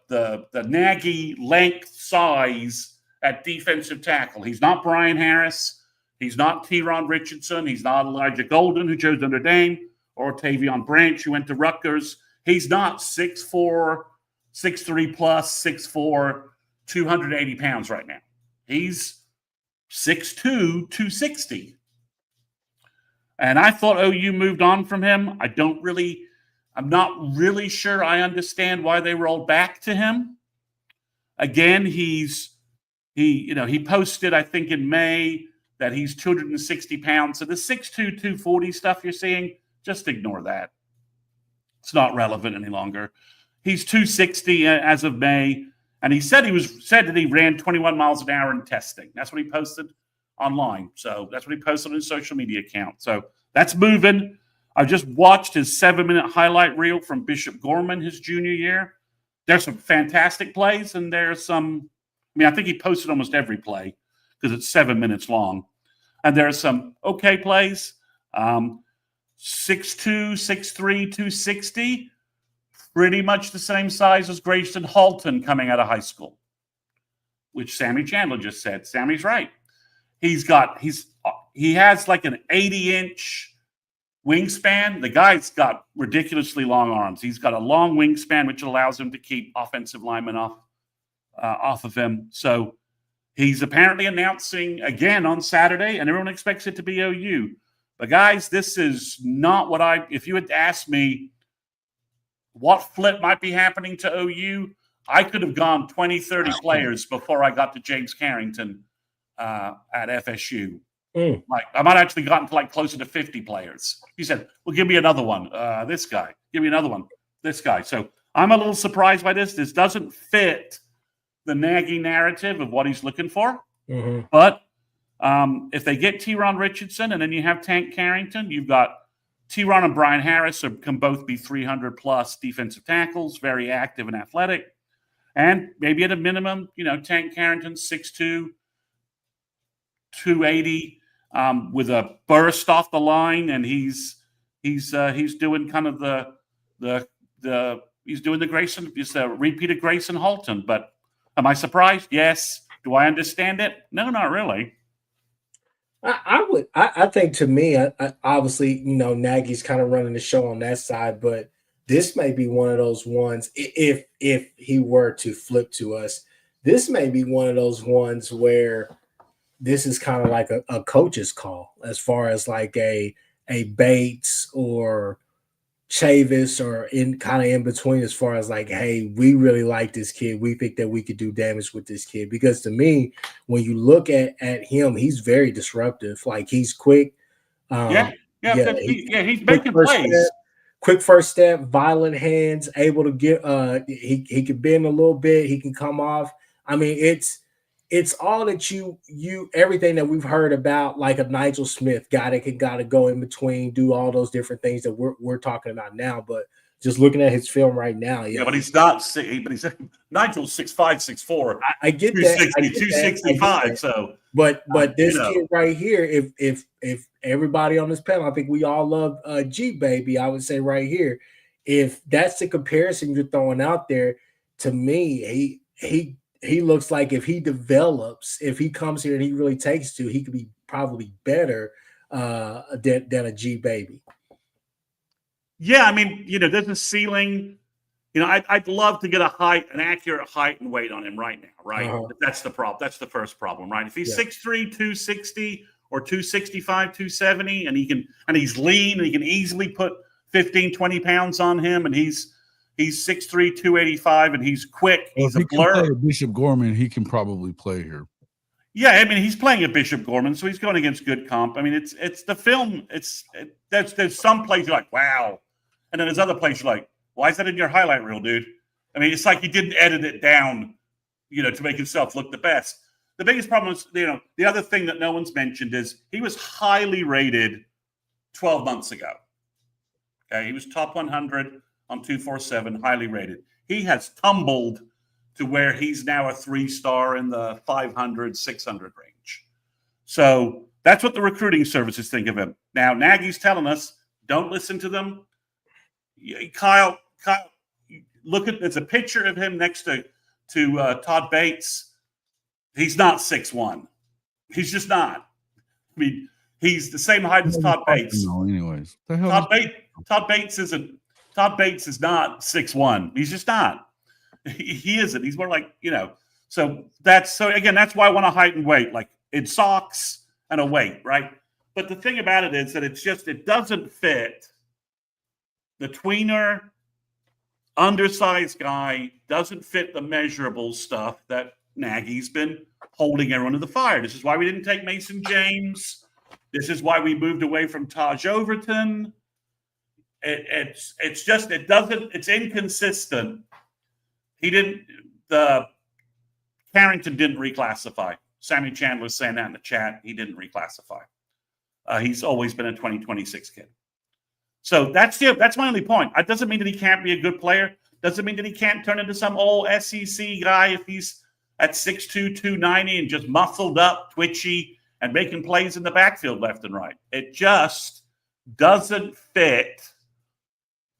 Speaker 3: naggy length size at defensive tackle. He's not Brian Harris. He's not T-Ron Richardson. He's not Elijah Golden, who chose Notre Dame, or Tavion Branch, who went to Rutgers. He's not 6'4", 6'3 plus, 6'4", 280 pounds right now. He's 6'2", 260. And I thought OU moved on from him. I'm not really sure I understand why they rolled back to him. Again, he posted, I think in May, that he's 260 pounds. So the 6'2", 240 stuff you're seeing, just ignore that. It's not relevant any longer. He's 260 as of May, and he said that he ran 21 miles an hour in testing. That's what he posted online. So that's what he posted on his social media account. So that's moving. I just watched his 7-minute highlight reel from Bishop Gorman his junior year. There's some fantastic plays, and there's some. I think he posted almost every play because it's 7 minutes long, and there are some okay plays. 6'2", 6'3", 260, pretty much the same size as Grayson Halton coming out of high school, which Sammy Chandler just said. Sammy's right. He has like an 80-inch wingspan. The guy's got ridiculously long arms. He's got a long wingspan, which allows him to keep offensive linemen off of him. So he's apparently announcing again on Saturday, and everyone expects it to be OU. But guys, this is not if you had asked me what flip might be happening to OU, I could have gone 20, 30 players before I got to James Carrington at FSU. Like I might actually gotten to like closer to 50 players. He said, well, give me another one. This guy, give me another one. This guy. So I'm a little surprised by this. This doesn't fit the Nagy narrative of what he's looking for.
Speaker 1: Mm-hmm.
Speaker 3: But if they get T-Ron Richardson and then you have Tank Carrington, you've got T-Ron and Brian Harris can both be 300-plus defensive tackles, very active and athletic. And maybe at a minimum, Tank Carrington, 6'2", 280, with a burst off the line, and he's doing kind of he's doing the Grayson, just a repeat of Grayson Halton. But am I surprised? Yes. Do I understand it? No, not really.
Speaker 1: I think to me, obviously, Nagy's kind of running the show on that side, but this may be one of those ones, if he were to flip to us, this may be one of those ones where this is kind of like a coach's call as far as like a Bates or Chavis or in between, as far as like, hey, we really like this kid. We think that we could do damage with this kid. Because to me, when you look at him, he's very disruptive. Like he's quick.
Speaker 3: He's making plays.
Speaker 1: Quick first step, violent hands, able to get he can bend a little bit, he can come off. I mean, it's all that you everything that we've heard about, like a Nigel Smith guy that can gotta go in between, do all those different things that we're talking about now. But just looking at his film right now,
Speaker 3: but he's not. But he's Nigel's 6'5", 6'4".
Speaker 1: I get that.
Speaker 3: 265. So,
Speaker 1: but this kid right here, if everybody on this panel, I think we all love G Baby. I would say right here, if that's the comparison you're throwing out there, to me, he looks like if he develops, if he comes here and he really takes to, he could be probably better than a G baby.
Speaker 3: Yeah, I mean, there's a ceiling. I'd love to get an accurate height and weight on him right now, right? But that's the problem. That's the first problem, right? If he's 6'3", 260 or 265, 270, and he's lean and he can easily put 15, 20 pounds on him, and he's 6'3", 285, and he's quick.
Speaker 2: Well,
Speaker 3: he's
Speaker 2: if
Speaker 3: a
Speaker 2: he
Speaker 3: blur.
Speaker 2: Can play Bishop Gorman, he can probably play here.
Speaker 3: Yeah, I mean, he's playing a Bishop Gorman, so he's going against good comp. I mean, it's the film. There's some plays you're like, wow. And then there's other plays you're like, why is that in your highlight reel, dude? I mean, it's like he didn't edit it down, to make himself look the best. The biggest problem is, the other thing that no one's mentioned is he was highly rated 12 months ago. Okay, he was top 100 on 247, highly rated. He has tumbled to where he's now a 3-star in the 500, 600 range. So that's what the recruiting services think of him. Now, Nagy's telling us, don't listen to them. Kyle, look at, there's a picture of him next to Todd Bates. He's not 6'1". He's just not. I mean, he's the same height as Todd Bates.
Speaker 2: No, anyways.
Speaker 3: Todd Bates is not 6'1". He's just not. He isn't. He's more like, so that's why I want a height and weight, like in socks and a weight, right? But the thing about it is that it doesn't fit. The tweener, undersized guy doesn't fit the measurable stuff that Nagy's been holding everyone to the fire. This is why we didn't take Mason James. This is why we moved away from Taj Overton. It's inconsistent. Carrington didn't reclassify. Sammy Chandler's saying that in the chat. He didn't reclassify. He's always been a 2026 kid. So that's my only point. It doesn't mean that he can't be a good player. Doesn't mean that he can't turn into some old SEC guy if he's at 6'2", 290 and just muscled up, twitchy, and making plays in the backfield left and right. It just doesn't fit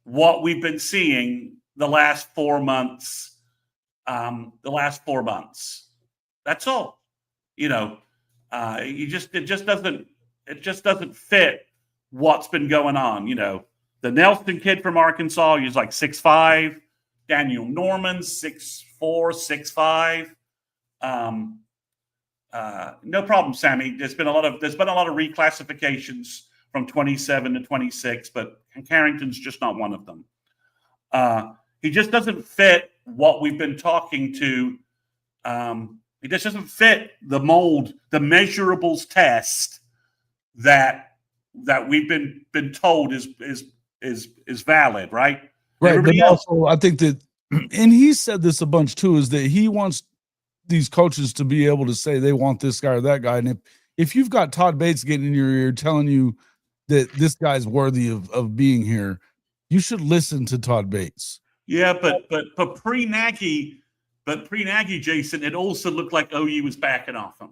Speaker 3: what we've been seeing the last 4 months. That's all. It just doesn't fit what's been going on. The Nelson kid from Arkansas, he's like 6'5". Daniel Norman, 6'4", 6'5". No problem, Sammy. There's been a lot of reclassifications from 27 to 26, but Carrington's just not one of them. He just doesn't fit what we've been talking to. He just doesn't fit the mold, the measurables test that we've been told is valid, right?
Speaker 2: Right. But also, I think that, and he said this a bunch too, is that he wants these coaches to be able to say they want this guy or that guy. And if you've got Todd Bates getting in your ear telling you that this guy's worthy of being here, you should listen to Todd Bates.
Speaker 3: Yeah, but pre-Nagy, Jason, it also looked like OU was backing off him.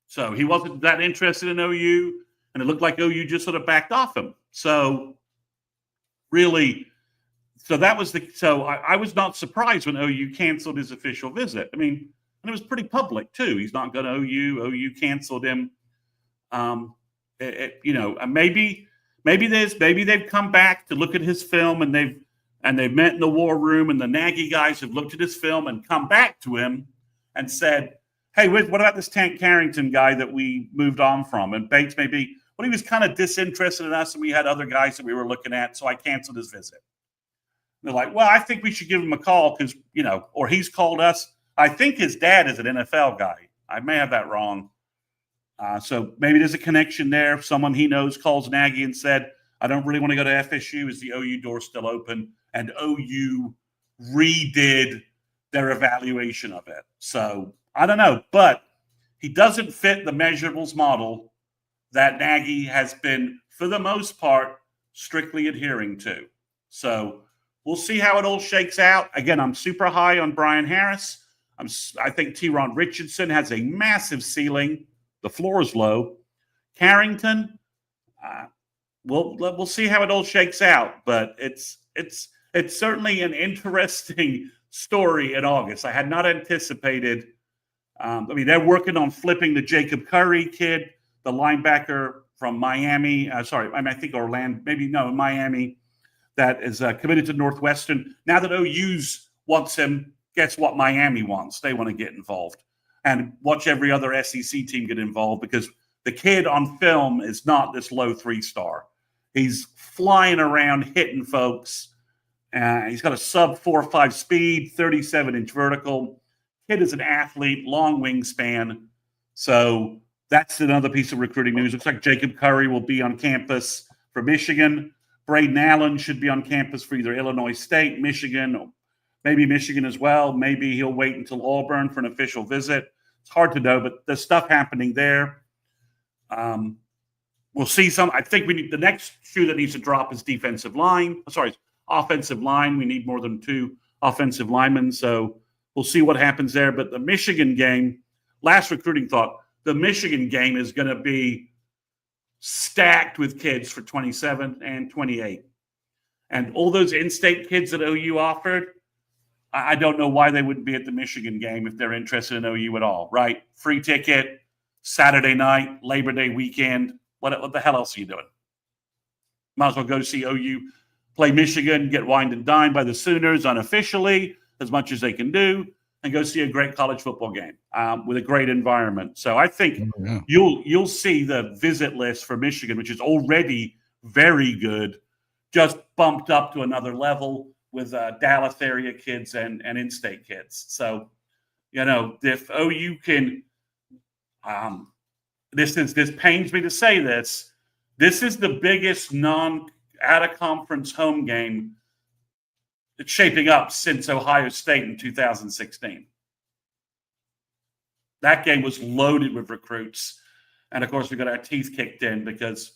Speaker 3: So he wasn't that interested in OU, and it looked like OU just sort of backed off him. So really, I was not surprised when OU canceled his official visit. I mean, and it was pretty public too. He's not going to OU. OU canceled him. Maybe they've come back to look at his film, and they've met in the war room, and the Nagy guys have looked at his film and come back to him and said, hey, what about this Tank Carrington guy that we moved on from? And Bates he was kind of disinterested in us, and we had other guys that we were looking at, so I canceled his visit. And they're like, well, I think we should give him a call because, or he's called us. I think his dad is an NFL guy. I may have that wrong. So maybe there's a connection there. Someone he knows calls Nagy and said, I don't really want to go to FSU. Is the OU door still open? And OU redid their evaluation of it. So I don't know, but he doesn't fit the measurables model that Nagy has been, for the most part, strictly adhering to. So we'll see how it all shakes out. Again, I'm super high on Brian Harris. I think Teron Richardson has a massive ceiling. The floor is low. Carrington, we'll see how it all shakes out. But it's certainly an interesting story in August. I had not anticipated. I mean, they're working on flipping the Jacob Curry kid, the linebacker from Miami. I think Orlando, Miami, that is committed to Northwestern. Now that OU's wants him, guess what Miami wants? They want to get involved and watch every other SEC team get involved, because the kid on film is not this low 3-star. He's flying around, hitting folks. He's got a sub 4.5 speed, 37-inch vertical. Kid is an athlete, long wingspan. So that's another piece of recruiting news. Looks like Jacob Curry will be on campus for Michigan. Braden Allen should be on campus for either Illinois State, Michigan, or maybe Michigan as well. Maybe he'll wait until Auburn for an official visit. It's hard to know, but there's stuff happening there. We'll see some. I think the next shoe that needs to drop is offensive line. We need more than 2 offensive linemen. So we'll see what happens there. But the Michigan game, last recruiting thought, the Michigan game is going to be stacked with kids for 27 and 28. And all those in-state kids that OU offered, I don't know why they wouldn't be at the Michigan game if they're interested in OU at all, right? Free ticket, Saturday night, Labor Day weekend. What the hell else are you doing? Might as well go see OU play Michigan, get wined and dined by the Sooners unofficially, as much as they can do, and go see a great college football game with a great environment. So I think you'll see the visit list for Michigan, which is already very good, just bumped up to another level with Dallas area kids and in-state kids. So, if OU can, this pains me to say this is the biggest out-of-conference home game that's shaping up since Ohio State in 2016. That game was loaded with recruits. And, of course, we got our teeth kicked in because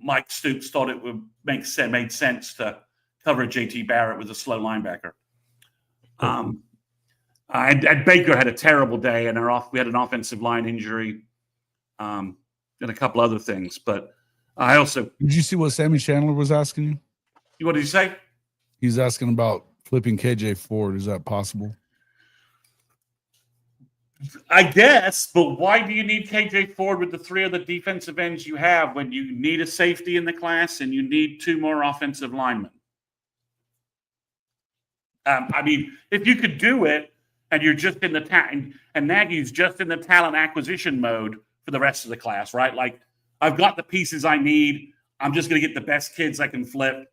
Speaker 3: Mike Stoops thought it made sense to cover JT Barrett with a slow linebacker. And Baker had a terrible day, and we had an offensive line injury and a couple other things. But I also –
Speaker 2: Did you see what Sammy Chandler was asking you?
Speaker 3: What did he say?
Speaker 2: He's asking about flipping KJ Ford. Is that possible?
Speaker 3: I guess, but why do you need KJ Ford with the 3 other defensive ends you have when you need a safety in the class and you need 2 more offensive linemen? I mean, if you could do it and you're just in the and Nagy's just in the talent acquisition mode for the rest of the class, right? Like, I've got the pieces I need. I'm just going to get the best kids I can flip.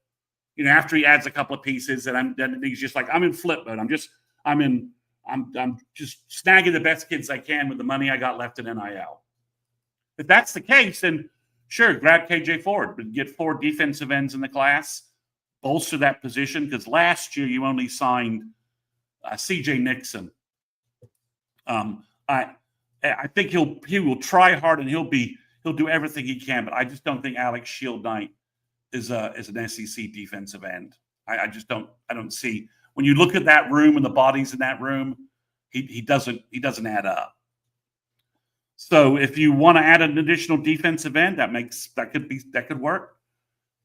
Speaker 3: After he adds a couple of pieces, and then he's just like, I'm in flip mode. I'm just snagging the best kids I can with the money I got left in NIL. If that's the case, then sure, grab KJ Ford, but get 4 defensive ends in the class, bolster that position, because last year you only signed CJ Nixon. I think he will try hard and he'll do everything he can, but I just don't think Alex Shield Knight is an SEC defensive end. I don't see, when you look at that room and the bodies in that room, he doesn't add up. So if you want to add an additional defensive end, that could work.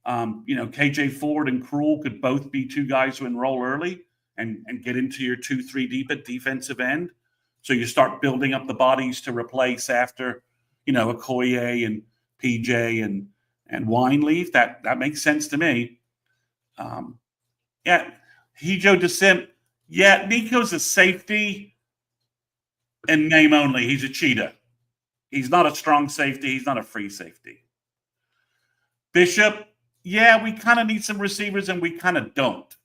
Speaker 3: KJ Ford and Krul could both be 2 guys who enroll early and get into your 2-3 deep at defensive end. So you start building up the bodies to replace after, Okoye and PJ and Wineleaf. That makes sense to me. Hijo DeSimp. Yeah, Nico's a safety in name only. He's a cheetah. He's not a strong safety. He's not a free safety. Bishop, yeah, we kind of need some receivers and we kind of don't.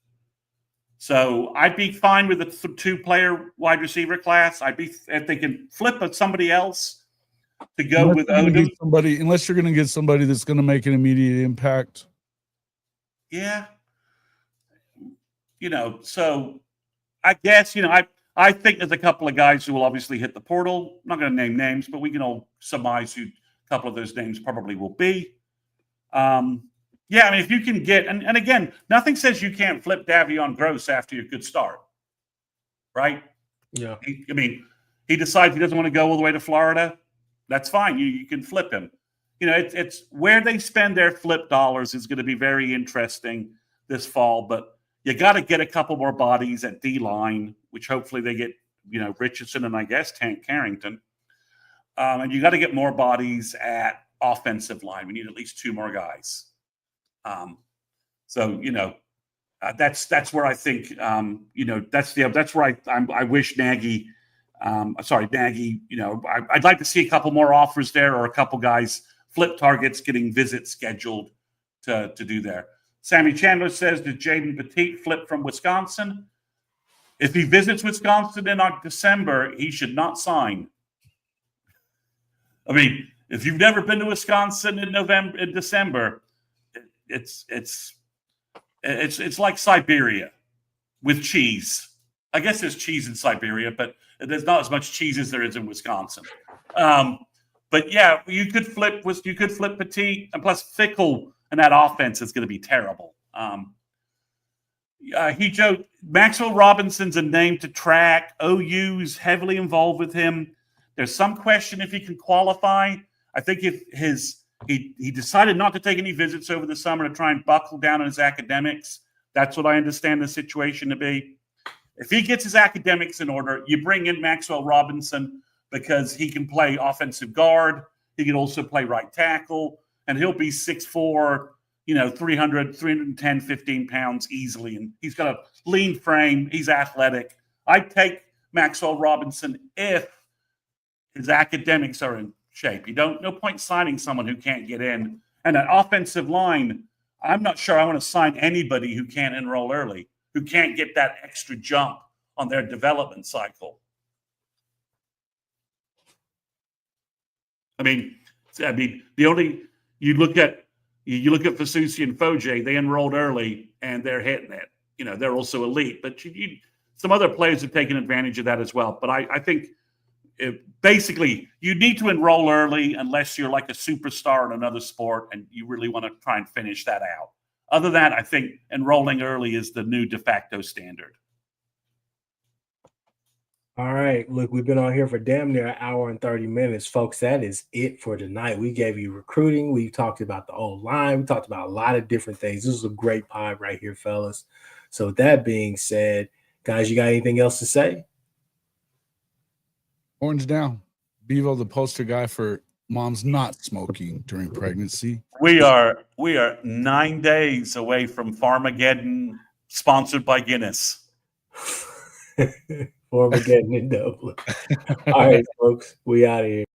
Speaker 3: So I'd be fine with a 2-player wide receiver class. If they can flip at somebody else to go with Odom.
Speaker 2: Unless you're going to get somebody that's going to make an immediate impact.
Speaker 3: Yeah. So I guess, I think there's a couple of guys who will obviously hit the portal. I'm not going to name names, but we can all surmise who a couple of those names probably will be. If you can get, and again, nothing says you can't flip Davion Gross after your good start, right?
Speaker 1: Yeah.
Speaker 3: He decides he doesn't want to go all the way to Florida. That's fine. You can flip him. it's where they spend their flip dollars is going to be very interesting this fall. But you got to get a couple more bodies at D line, which hopefully they get, Richardson and I guess Tank Carrington. And you got to get more bodies at offensive line. We need at least 2 more guys. That's where I think, that's where I wish Nagy, Nagy, I'd like to see a couple more offers there, or a couple guys flip targets getting visits scheduled to do there. Sammy Chandler says, did Jaden Petit flip from Wisconsin? If he visits Wisconsin in December, he should not sign. I mean, if you've never been to Wisconsin in December, it's like Siberia with cheese. I guess there's cheese in Siberia, but there's not as much cheese as there is in Wisconsin. But yeah, you could flip Petit, and plus Fickle and that offense is going to be terrible. He joked, Maxwell Robinson's a name to track. OU's heavily involved with him. There's some question if he can qualify. I think if he decided not to take any visits over the summer to try and buckle down on his academics. That's what I understand the situation to be. If he gets his academics in order, you bring in Maxwell Robinson because he can play offensive guard. He can also play right tackle, and he'll be 6'4", 310, 15 pounds easily. And he's got a lean frame. He's athletic. I'd take Maxwell Robinson if his academics are in shape. No point signing someone who can't get in. And an offensive line, I'm not sure I want to sign anybody who can't enroll early, who can't get that extra jump on their development cycle. I mean, you look at Fasusi and Foje, they enrolled early and they're hitting it. They're also elite, but some other players have taken advantage of that as well. But I think basically you need to enroll early unless you're like a superstar in another sport and you really want to try and finish that out. Other than that, I think enrolling early is the new de facto standard.
Speaker 1: All right. Look, we've been on here for damn near an hour and 30 minutes, folks. That is it for tonight. We gave you recruiting. We talked about the old line. We talked about a lot of different things. This is a great pod right here, fellas. So with that being said, guys, you got anything else to say?
Speaker 2: Orange down. Bevo, the poster guy for moms not smoking during pregnancy.
Speaker 3: We are 9 days away from Farmageddon, sponsored by Guinness.
Speaker 1: Farmageddon in Dublin. All right, folks, we out of here.